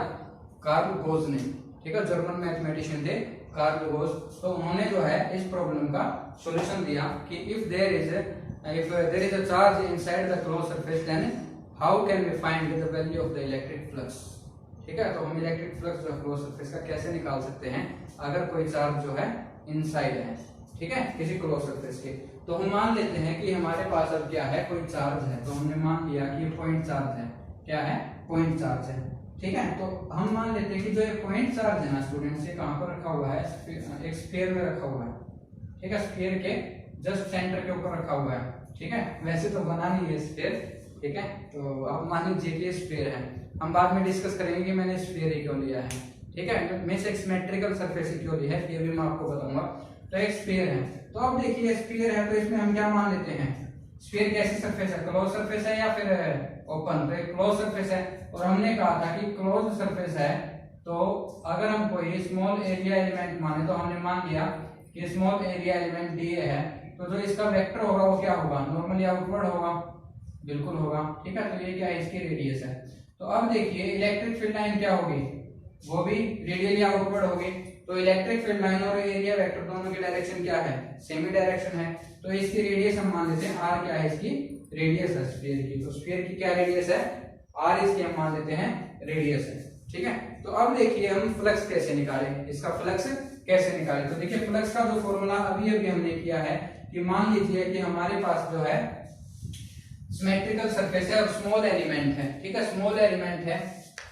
कार्ल गोज ने, ठीक है, जर्मन मैथमेटिशियन थे कार्ल गोज। तो उन्होंने जो है इस प्रॉब्लम का सॉल्यूशन दिया कि if there is a charge inside the close surface then how can we find the value of the electric flux. ठीक है, तो हम इलेक्ट्रिक फ्लक्स जो क्लोज सरफेस का कैसे निकाल सकते हैं अगर कोई चार्ज जो है इनसाइड है, ठीक है, किसी क्लोज सरफेस के। तो हम मान लेते हैं कि हमारे पास अब क्या है, कोई चार्ज है, तो हमने मान लिया कि ये पॉइंट चार्ज है। क्या है, पॉइंट चार्ज है। ठीक है, तो हम मान लेते हैं कि जो ये पॉइंट चार्ज है ना स्टूडेंट्स, ये कहां पर रखा हुआ है, एक स्फीयर में रखा हुआ है। ठीक है, स्फीयर के जस्ट सेंटर के ऊपर रखा हुआ है। ठीक है, वैसे तो बना नहीं है स्फीयर। ठीक है, तो अब मान लीजिए कि स्फीयर है, हम बाद में डिस्कस करेंगे कि मैंने स्फीयर ही क्यों लिया है। ठीक है, मैं एक सिमेट्रिकल सरफेस ही क्यों लिया है ये भी मैं आपको बताऊंगा। तो एक स्फीयर है, तो अब देखिए स्फीयर है, तो इसमें हम क्या मान लेते हैं, स्फीयर कैसी सरफेस है, क्लोज सरफेस है या फिर ओपन। तो एक क्लोज सरफेस है, और हमने कहा था कि क्लोज सरफेस है तो अगर हम कोई स्मॉल एरिया एलिमेंट माने, तो हमने मान लिया कि स्मॉल एरिया एलिमेंट डी है, तो जो इसका वेक्टर होगा वो क्या होगा, नॉर्मली आउटवर्ड होगा। बिल्कुल होगा। ठीक है, तो ये क्या है, इसकी रेडियस है। तो अब देखिए इलेक्ट्रिक फील्ड लाइन क्या होगी, वो भी रेडियली आउटवर्ड होगी। तो इलेक्ट्रिक फील्ड लाइन और एरिया वेक्टर दोनों की डायरेक्शन क्या है, सेमी डायरेक्शन है। तो इसकी रेडियस हम मान लेते हैं आर, क्या है इसकी रेडियस है स्फीयर की। तो स्फीयर की क्या रेडियस है, आर, इसकी हम मान लेते हैं रेडियस है। ठीक है, तो अब देखिए हम फ्लक्स कैसे निकालें, इसका फ्लक्स कैसे निकालें। तो देखिए फ्लक्स का जो फॉर्मूला अभी अभी हमने किया है कि मान लीजिए कि हमारे पास जो है सिमेट्रिकल सरफेस है और स्मॉल एलिमेंट है। ठीक है, स्मॉल एलिमेंट है,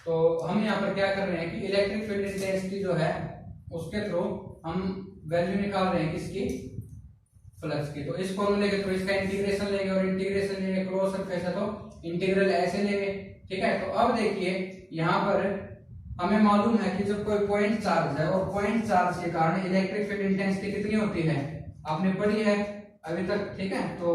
तो हम यहाँ पर क्या कर रहे हैं कि इलेक्ट्रिक फील्ड इंटेंसिटी जो है उसके थ्रू हम वैल्यू निकाल रहे हैं किसकी, फ्लक्स की। तो इस फॉर्मूले के थ्रू इसका इंटीग्रेशन लेंगे, और इंटीग्रेशन लेंगे क्लोज सरफेस है तो इंटीग्रल ऐसे लेंगे। ठीक है, तो अब देखिए यहाँ पर हमें मालूम है कि जब कोई पॉइंट चार्ज है और पॉइंट चार्ज के कारण इलेक्ट्रिक फील्ड इंटेंसिटी कितनी होती है, आपने पढ़ी है अभी तक। ठीक है, तो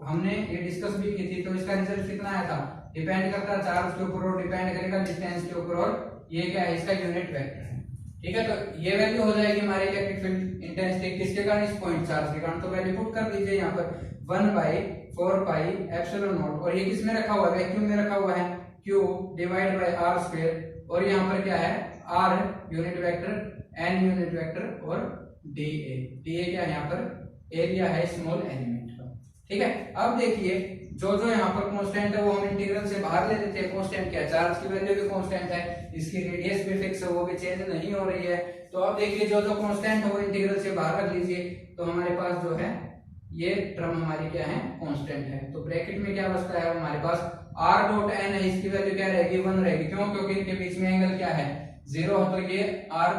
हमने ये डिस्कस भी की थी। तो इसका रिजल्ट कितना आया था, डिपेंड करता है चार्ज के ऊपर और डिपेंड करेगा डिस्टेंस के ऊपर, और ये क्या है, इसका यूनिट वेक्टर है। ठीक है, तो ये वैल्यू हो जाएगी हमारी इलेक्ट्रिक फील्ड इंटेंसिटी किसके कारण, इस पॉइंट चार्ज के कारण। तो वैल्यू पुट कर दीजिए यहाँ पर 1/4 पाई एप्सिलॉन नॉट, और ये किसमें रखा हुआ है, वैक्यूम में रखा हुआ है, Q divide by R square, और यहाँ पर क्या है, R unit vector, N unit vector, और dA क्या है यहाँ पर एरिया है स्मॉल एलिमेंट का। ठीक है, अब देखिए जो जो यहाँ पर कांस्टेंट है वो हम इंटीग्रल से बाहर ले लेते हैं। कांस्टेंट क्या है, चार्ज की वैल्यू भी कांस्टेंट है, इसकी रेडियस भी फिक्स है, वो भी चेंज नहीं हो रही है। तो अब देखिए जो जो कांस्टेंट है वो इंटीग्रल से बाहर रख लीजिए, तो हमारे पास जो है ये टर्म हमारी क्या है, कांस्टेंट है। तो ब्रैकेट में क्या बचता है हमारे पास, r डॉट n है, इसकी वैल्यू क्या रहेगी, 1 रहेगी। क्यों, क्योंकि इनके बीच में एंगल क्या है, 0 है, तो ये r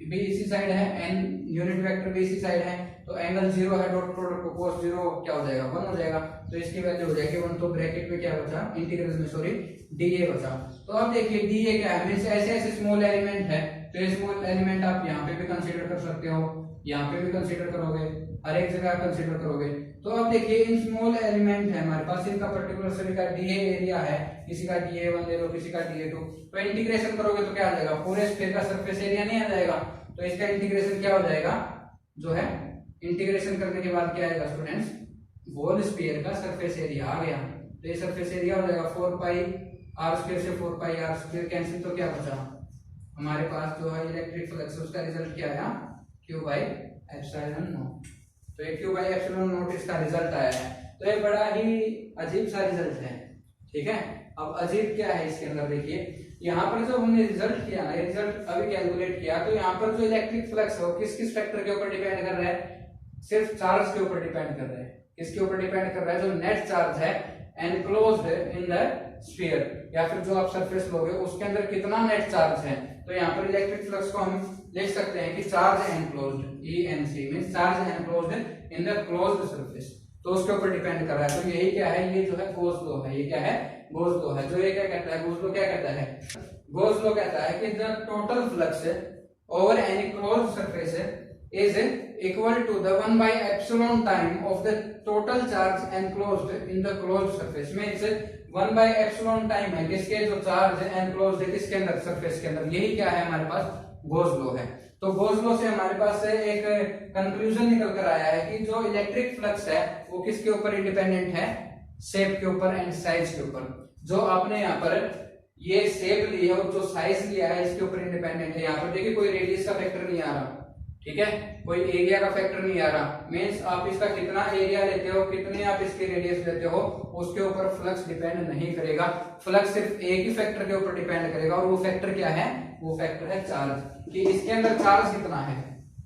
भी इसी साइड है, n यूनिट वेक्टर भी इसी साइड है, तो एंगल 0 है, डॉट प्रोडक्ट को cos 0 क्या हो जाएगा, 1 हो जाएगा। तो इसकी वैल्यू हो जाएगी 1। तो ब्रैकेट में क्या बचा, इंटीग्रल में सॉरी dA बचा। तो अब देखिए dA क्या है, मींस ऐसे ऐसे स्मॉल एलिमेंट है, तो ये स्मॉल एलिमेंट आप यहाँ पे भी कंसीडर कर सकते हो, यहाँ पे भी कंसीडर करोगे, हर एक जगह कंसीडर करोगे। तो अब देखिए इन स्मॉल एलिमेंट है हमारे पास, इनका पर्टिकुलर सभी का dA एरिया है, किसी का dA1 ले लो, किसी का dA2। तो इंटीग्रेशन करोगे तो क्या आ जाएगा, पूरे स्फीयर का सरफेस एरिया नहीं आ जाएगा। तो इसका इंटीग्रेशन क्या हो जाएगा, जो है इंटीग्रेशन करने के बाद क्या आएगा स्टूडेंट्स, होल स्फीयर का सरफेस एरिया आ गया। तो ये सरफेस एरिया हो जाएगा 4 पाई r स्क्वायर से 4 पाई r स्क्वायर कैंसिल, तो क्या बचा हमारे पास जो है इलेक्ट्रिक फ्लक्स, उसका रिजल्ट क्या आया, Q बाई एप्सिलॉन नॉट। तो ये Q बाई एप्सिलॉन नॉट इसका रिजल्ट आया है। तो ये बड़ा ही अजीब सा रिजल्ट है। ठीक है, अब अजीब क्या है इसके अंदर, देखिए यहाँ पर जो हमने रिजल्ट किया ना, ये रिजल्ट अभी कैलकुलेट किया, तो यहाँ पर जो इलेक्ट्रिक फ्लक्स है वो किस किस फैक्टर के ऊपर डिपेंड कर रहा है, सिर्फ चार्ज के ऊपर डिपेंड कर रहा है। किसके ऊपर डिपेंड कर रहा है, जो नेट चार्ज है एनक्लोज्ड इन द स्फीयर, या फिर जो आप सरफेस लोगे उसके अंदर कितना नेट चार्ज है। तो यहाँ पर इलेक्ट्रिक फ्लक्स को हम लिख सकते हैं कि charge enclosed, ENC means charge enclosed in the closed surface, तो उसके ऊपर डिपेंड कर रहा है। तो यही क्या है, ये जो है गॉस लॉ है, ये क्या है, गॉस लॉ है। जो ये क्या कहता है, गॉस लॉ क्या कहता है, गॉस लॉ कहता है कि the total flux over any closed surface is equal to the 1 by epsilon time of the total charge enclosed in the closed surface। means 1 by epsilon time है किसके, जो चार्ज enclosed है किसके अंदर, सरफेस के अंदर। यही क्या है हमारे पास, गॉस लॉ है। तो गॉस लॉ से हमारे पास एक कंक्लूजन निकल कर आया है कि जो इलेक्ट्रिक फ्लक्स है वो किसके ऊपर इंडिपेंडेंट है, शेप के ऊपर एंड साइज के ऊपर। जो आपने यहाँ पर ये शेप ली है और जो साइज लिया है इसके ऊपर इंडिपेंडेंट है। यहाँ पर देखिए कोई रेडियस का फैक्टर नहीं आ रहा, ठीक है, कोई एरिया का फैक्टर नहीं आ रहा। मींस आप इसका कितना एरिया लेते हो, कितने आप इसके रेडियस लेते हो, उसके ऊपर फ्लक्स डिपेंड नहीं करेगा। फ्लक्स सिर्फ एक ही फैक्टर के ऊपर डिपेंड करेगा, और वो फैक्टर क्या है, वो फैक्टर है चार्ज, कि इसके अंदर चार्ज कितना है।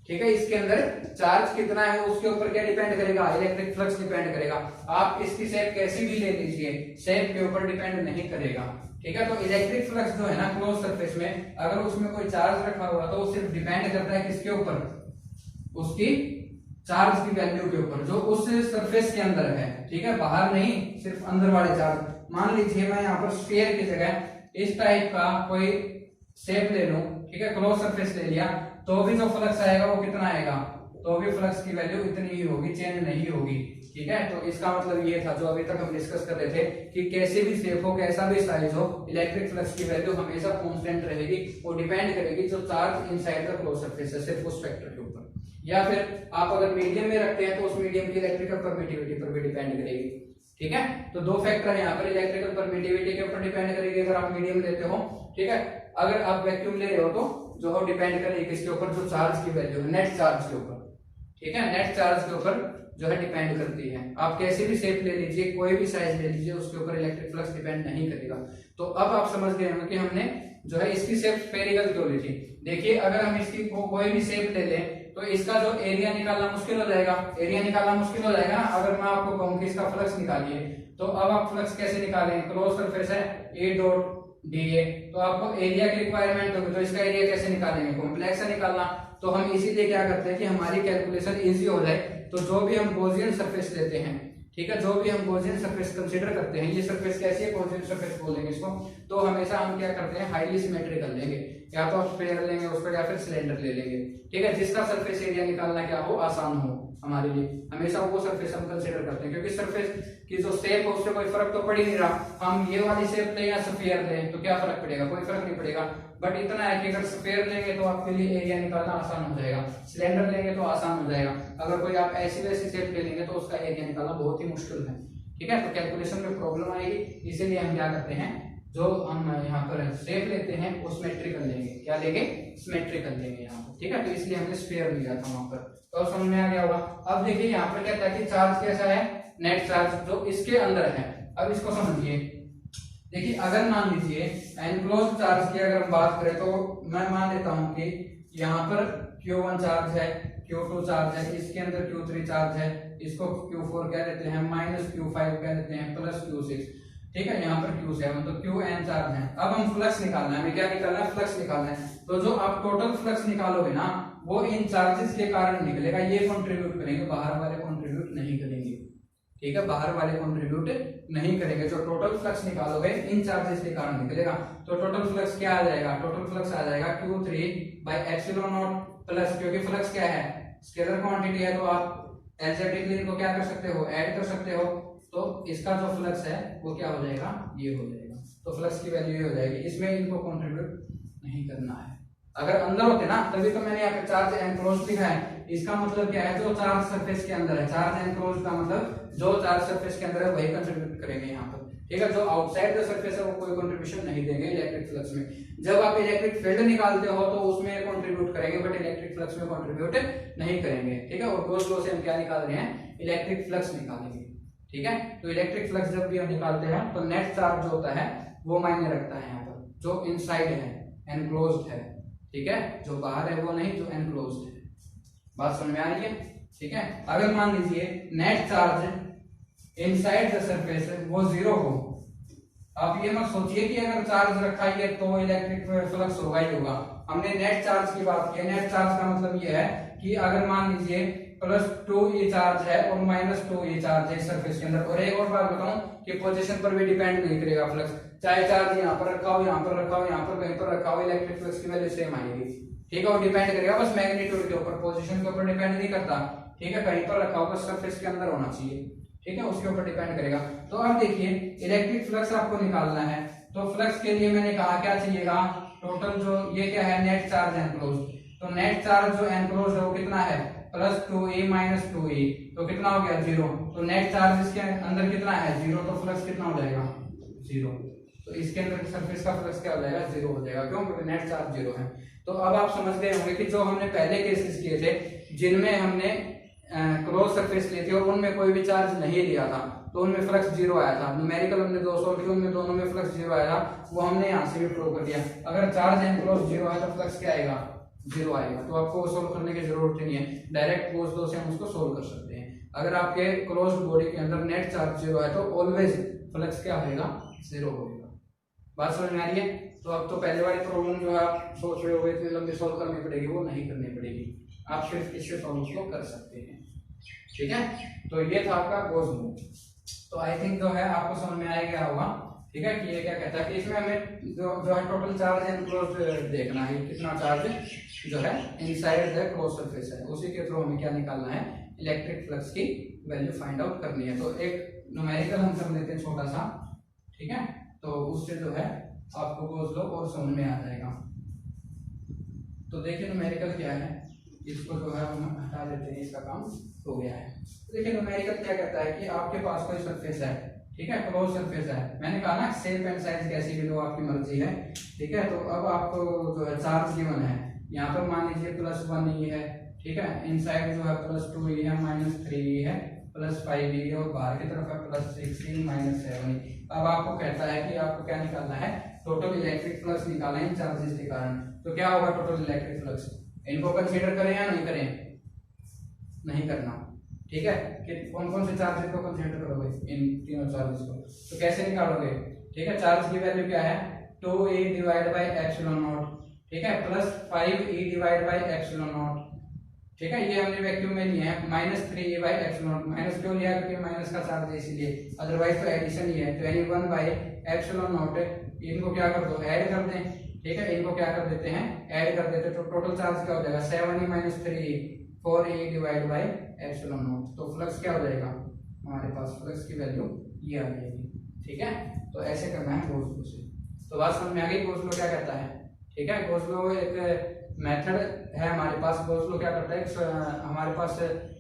ठीक है, इसके अंदर चार्ज कितना है उसके ऊपर क्या डिपेंड करेगा, इलेक्ट्रिक फ्लक्स डिपेंड करेगा। आप इसकी शेप कैसी भी ले लीजिए, शेप के ऊपर डिपेंड नहीं करेगा। ठीक है, तो इलेक्ट्रिक फ्लक्स जो है ना क्लोज सरफेस में, अगर उसमें कोई चार्ज रखा हुआ तो वो सिर्फ डिपेंड करता है किसके ऊपर, उसकी चार्ज की वैल्यू के ऊपर जो उस सरफेस के अंदर है। ठीक है, बाहर नहीं, सिर्फ अंदर वाले चार्ज। मान लीजिए मैं यहाँ पर स्फीयर की जगह इस टाइप का कोई शेप ले लूं, ठीक है, क्लोज सरफेस ले लिया, तो भी जो फ्लक्स आएगा वो कितना आएगा, तो भी फ्लक्स की वैल्यू इतनी ही होगी, चेंज नहीं होगी। ठीक है, तो इसका मतलब ये था जो अभी तक हम डिस्कस कर रहे थे कि कैसे भी शेप हो, कैसा भी साइज हो, इलेक्ट्रिक फ्लक्स की वैल्यू हमेशा कांस्टेंट रहेगी। वो डिपेंड करेगी जो charge inside the close surface है, सिर्फ उस फैक्टर के ऊपर। या फिर आप अगर मीडियम में रखते हैं तो उस मीडियम की इलेक्ट्रिकल परमिटिविटी पर भी डिपेंड करेगी। ठीक है, तो दो फैक्टर यहाँ पर इलेक्ट्रिकल परमिटिविटी के ऊपर डिपेंड करेगी अगर आप मीडियम लेते हो। ठीक है, अगर आप वैक्यूम ले रहे हो तो जो हो डिपेंड करेगी किसके ऊपर, जो चार्ज की वैल्यू है, नेट चार्ज के ऊपर। ठीक है, नेट चार्ज के ऊपर जो है डिपेंड करती है। आप कैसे भी शेप ले लीजिए, कोई भी साइज ले लीजिए, उसके ऊपर इलेक्ट्रिक फ्लक्स डिपेंड नहीं करेगा। तो अब आप समझ गए होंगे कि हमने जो है इसकी शेप स्फेरिकल क्यों ली थी। देखिए, अगर हम इसकी कोई भी शेप ले लें तो इसका जो एरिया निकालना मुश्किल हो जाएगा, एरिया निकालना मुश्किल हो जाएगा। अगर मैं आपको कहूं कि इसका फ्लक्स निकालिए, तो अब आप फ्लक्स कैसे निकालेंगे, क्लोज सरफेस है ए डॉट डीए, तो आपको एरिया की रिक्वायरमेंट होगी, तो इसका एरिया कैसे निकालेंगे, कॉम्प्लेक्स है निकालना। तो हम इसीलिए क्या करते हैं कि हमारी कैलकुलेशन इजी हो जाए, तो जो भी हम गॉसियन सरफेस लेते हैं, ठीक है, जो भी हम गॉसियन सरफेस कंसीडर करते हैं, ये सरफेस कैसी है, गॉसियन सरफेस बोलेंगे इसको, तो हमेशा हम क्या करते हैं, हाईली सिमेट्रिकल लेंगे, या तो आप स्फीयर लेंगे उसको या फिर सिलेंडर ले लेंगे। ठीक है, जिसका सरफेस एरिया निकालना क्या हो, आसान हो हमारे लिए, हमेशा वो सरफेस हम कंसीडर करते हैं, क्योंकि सरफेस की जो शेप है उससे कोई फर्क तो पड़ ही नहीं रहा। हम ये वाली शेप लें या स्फीयर लें तो क्या फर्क पड़ेगा, कोई फर्क नहीं पड़ेगा। बट इतना है कि अगर स्फीयर लेंगे तो आपके लिए एरिया निकालना आसान हो जाएगा, सिलेंडर लेंगे तो आसान हो जाएगा। अगर कोई आप ऐसी वैसी शेप ले लेंगे तो उसका एरिया निकालना बहुत ही मुश्किल है। ठीक है, तो कैलकुलेशन में प्रॉब्लम आएगी, इसीलिए हम क्या करते हैं, जो हम यहाँ पर शेप लेते हैं वो सिमेट्रिकल लेंगे। क्या लेंगे, सिमेट्रिकल लेंगे यहाँ पर। ठीक है, तो इसलिए हमने स्फीयर लिया था वहां पर, तो समझ में आ गया होगा। अब देखिए यहाँ पर क्या था कि चार्ज कैसा है, नेट चार्ज जो इसके अंदर है। अब इसको समझिए, देखिए अगर मान लीजिए एनक्लोज चार्ज की अगर हम बात करें तो मैं मान लेता हूं कि यहाँ पर Q1 चार्ज है, Q2 चार्ज है, इसके अंदर Q3 चार्ज है, इसको Q4 कह देते हैं, माइनस Q5 कह देते हैं, प्लस Q6। ठीक है, यहाँ पर Q7, तो Qn चार्ज है। अब हम फ्लक्स निकालना है, हमें क्या निकालना है, फ्लक्स निकालना है। तो जो आप टोटल फ्लक्स निकालोगे ना, वो इन चार्जेस के कारण निकलेगा, ये कंट्रीब्यूट करेंगे, बाहर वाले कंट्रीब्यूट नहीं करेंगे। ठीक है, बाहर वाले कंट्रीब्यूट नहीं करेंगे। जो टोटल फ्लक्स निकालोगे इन चार्जेस के कारण निकलेगा। तो टोटल फ्लक्स क्या आ जाएगा, टोटल फ्लक्स आ जाएगा Q3/ε0 प्लस, क्योंकि फ्लक्स क्या है, स्केलर क्वांटिटी है, तो आप एल्जेब्रिकली इनको क्या कर सकते हो, ऐड कर सकते हो। तो इसका जो फ्लक्स है वो क्या हो जाएगा, ये हो जाएगा। तो फ्लक्स की वैल्यू ये हो जाएगी, इसमें इनको कंट्रीब्यूट नहीं करना है। अगर अंदर होते ना, तभी तो मैंने यहाँ पे चार्ज एनक्लोज लिखा है। इसका मतलब क्या है, जो चार्ज सरफेस के अंदर है, चार्ज एनक्लोज का मतलब जो चार्ज सरफेस के अंदर है वही कंट्रीब्यूट करेंगे यहाँ पर। ठीक है, जो आउटसाइड द सरफेस है वो कोई कंट्रीब्यूशन नहीं देंगे इलेक्ट्रिक फ्लक्स में। जब आप इलेक्ट्रिक फील्ड निकालते हो तो उसमें कंट्रीब्यूट करेंगे, बट इलेक्ट्रिक फ्लक्स में कंट्रीब्यूट नहीं करेंगे। ठीक है, और गॉस लॉ से हम क्या निकाल रहे हैं, इलेक्ट्रिक फ्लक्स निकालेंगे। ठीक है, तो इलेक्ट्रिक फ्लक्स जब भी हम निकालते हैं तो नेट चार्ज जो होता है वो मायने रखता है यहाँ पर, जो इनसाइड है, एनक्लोज्ड है। ठीक है, जो बाहर है वो नहीं, जो एनक्लोज्ड है। बात समझ में आ रही है। ठीक है, अगर मान लीजिए net charge inside the surface वो 0 हो, आप ये मत सोचिए कि अगर चार्ज रखा है तो इलेक्ट्रिक फ्लक्स होगा ही होगा। हमने नेट चार्ज की बात की। नेट चार्ज का मतलब ये है कि अगर मान लीजिए +2e चार्ज है और -2e चार्ज है सरफेस के अंदर। और एक और बात बताऊं कि पोजीशन पर भी डिपेंड नहीं करेगा फ्लक्स, चाहे चार्ज यहाँ पर रखा हो, यहाँ पर रखा हो, यहाँ पर कहीं पर रखा हो, इलेक्ट्रिक फ्लक्स की वैल्यू सेम आएगी। ठीक है, वो डिपेंड करेगा बस मैग्नीट्यूड के ऊपर, पोजीशन के ऊपर डिपेंड नहीं करता। ठीक है, कहीं पर रखा होगा, सरफेस के अंदर होना चाहिए। ठीक है, उसके ऊपर डिपेंड करेगा। तो अब देखिए इलेक्ट्रिक फ्लक्स आपको निकालना है, तो फ्लक्स के लिए मैंने कहा क्या चाहिएगा, टोटल जो ये क्या है, नेट चार्ज एनक्लोज। तो नेट चार्ज जो एनक्लोज है वो कितना है, +2e -2e, तो कितना हो गया, 0। तो नेट चार्ज इसके अंदर कितना है, 0, तो फ्लक्स कितना हो जाएगा, 0। तो इसके अंदर सरफेस का फ्लक्स क्या हो जाएगा, जीरो हो जाएगा। क्यों? क्योंकि नेट चार्ज जीरो है। तो अब आप समझ गए होंगे कि जो हमने पहले केसेस किए थे जिनमें हमने क्लोज सरफेस ली थी और उनमें कोई भी चार्ज नहीं लिया था, तो उनमें फ्लक्स जीरो आया था। न्यूमेरिकल हमने 2 सॉल्व किए, उनमें दोनों में फ्लक्स जीरो आया था, वो हमने यहाँ से भी प्रूव कर दिया। अगर चार्ज एनक्लोज जीरो है तो फ्लक्स क्या आएगा, जीरो आएगा। तो आपको वो सोल्व करने की जरूरत ही नहीं है, डायरेक्ट क्लोज दो से हम उसको सोल्व कर सकते हैं। अगर आपके क्लोज बॉडी के अंदर नेट चार्ज जीरो है तो ऑलवेज फ्लक्स क्या होगा, जीरो होगा। बात समझ में आ रही है? तो अब तो पहले वाली प्रॉब्लम जो है आप सोच रहे हो इतनी लंबी सोल्व करनी पड़ेगी, वो नहीं करनी पड़ेगी, आप सिर्फ इससे सॉल्व को कर सकते हैं। ठीक है, तो ये था आपका गोज लॉ। तो आई थिंक जो है आपको समझ में आ गया होगा। ठीक है, कि ये क्या कहता है कि इसमें हमें जो है टोटल चार्ज एनक्लोज देखना है, कितना चार्ज जो है इनसाइड द क्लोज सरफेस है, उसी के थ्रू हमें क्या निकालना है, इलेक्ट्रिक फ्लक्स की वैल्यू फाइंड आउट करनी है। तो एक न्यूमेरिकल हम कर लेते हैं छोटा सा। ठीक है, तो उससे जो है आपको गोज लॉ और समझ में आ जाएगा। तो देखिए न्यूमेरिकल क्या है, इसको जो है हम हटा देते हैं, इसका काम हो गया है। देखिए न्यूमेरिकल क्या कहता है कि आपके पास कोई सरफेस है, ठीक है, क्लोज सरफेस है। मैंने कहा ना शेप एंड साइज कैसी भी लो आपकी मर्जी है। ठीक है, तो अब आपको जो है चार्ज गिवन है, यहाँ पर मान लीजिए +1 ई है। ठीक है, इनसाइड जो है +2 ई है, -3 ई है, +5 ई है और बाहर की तरफ है +6 ई, -7 ई। अब आपको कहता है कि आपको क्या निकालना है, टोटल इलेक्ट्रिक फ्लक्स निकालना है इन चार्जेस के कारण। तो क्या होगा टोटल इलेक्ट्रिक फ्लक्स, इनको कंसीडर करें या नहीं करें, नहीं करना। ठीक है, कि कौन कौन से चार्जेस को कंसीडर करोगे, इन तीनों चार्जेस को। तो कैसे निकालोगे, ठीक है, चार्ज की वैल्यू क्या है, 2e divide by epsilon not. ठीक है, +5e divide by epsilon not. ठीक है, ये हमने वैक्यूम में लिए हैं, -3e by epsilon not. Minus क्यों लिया, क्योंकि माइनस का चार्ज है इसलिए, अदरवाइज तो एडिशन ही है। 21 बाय एप्सिलॉन नॉट, इनको क्या कर दो, ऐड कर दें। ठीक है, इनको क्या कर देते हैं, ऐड कर देते, तो टोटल चार्ज क्या हो जाएगा, 7e - 3e, 4e divide by epsilon not. तो फ्लक्स क्या हो जाएगा हमारे पास, फ्लक्स की वैल्यू ये आ जाएगी। ठीक है, तो ऐसे करना है गोज लॉ से। तो बात समझ में आ गई, गोज लॉ क्या कहता है। ठीक है, गोज लॉ एक मेथड है हमारे पास। गोज लॉ क्या करता है, हमारे पास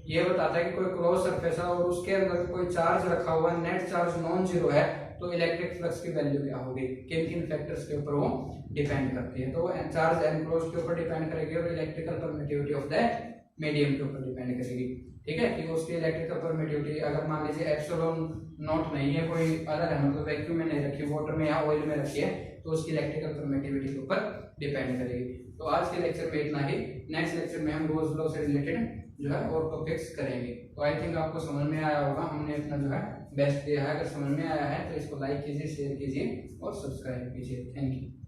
ये बताता है कि कोई क्लोज सरफेस है और उसके अंदर कोई चार्ज रखा हुआ है, नेट चार्ज नॉन जीरो है, तो इलेक्ट्रिक फ्लक्स की वैल्यू क्या होगी, किन किन फैक्टर्स के ऊपर वो डिपेंड करती है। तो चार्ज एनक्लोज के ऊपर डिपेंड करेगी और electrical permittivity of that medium के ऊपर डिपेंड करेगी। ठीक है, कि उसकी इलेक्ट्रिकल परमिटिविटी अगर मान लीजिए एप्सिलॉन नॉट नहीं है, कोई अदर है, मतलब वैक्यूम में नहीं रखी, वाटर में या ऑयल में रखी है, तो उसकी इलेक्ट्रिकल परमिटिविटी के ऊपर डिपेंड करेगी। तो आज के लेक्चर में इतना ही। नेक्स्ट लेक्चर में हम गोज लॉ से रिलेटेड जो है और टॉपिक्स करेंगे। तो आई थिंक आपको समझ में आया होगा, हमने अपना जो है बेस्ट दिया है। अगर समझ में आया है तो इसको लाइक कीजिए, शेयर कीजिए और सब्सक्राइब कीजिए। Thank you.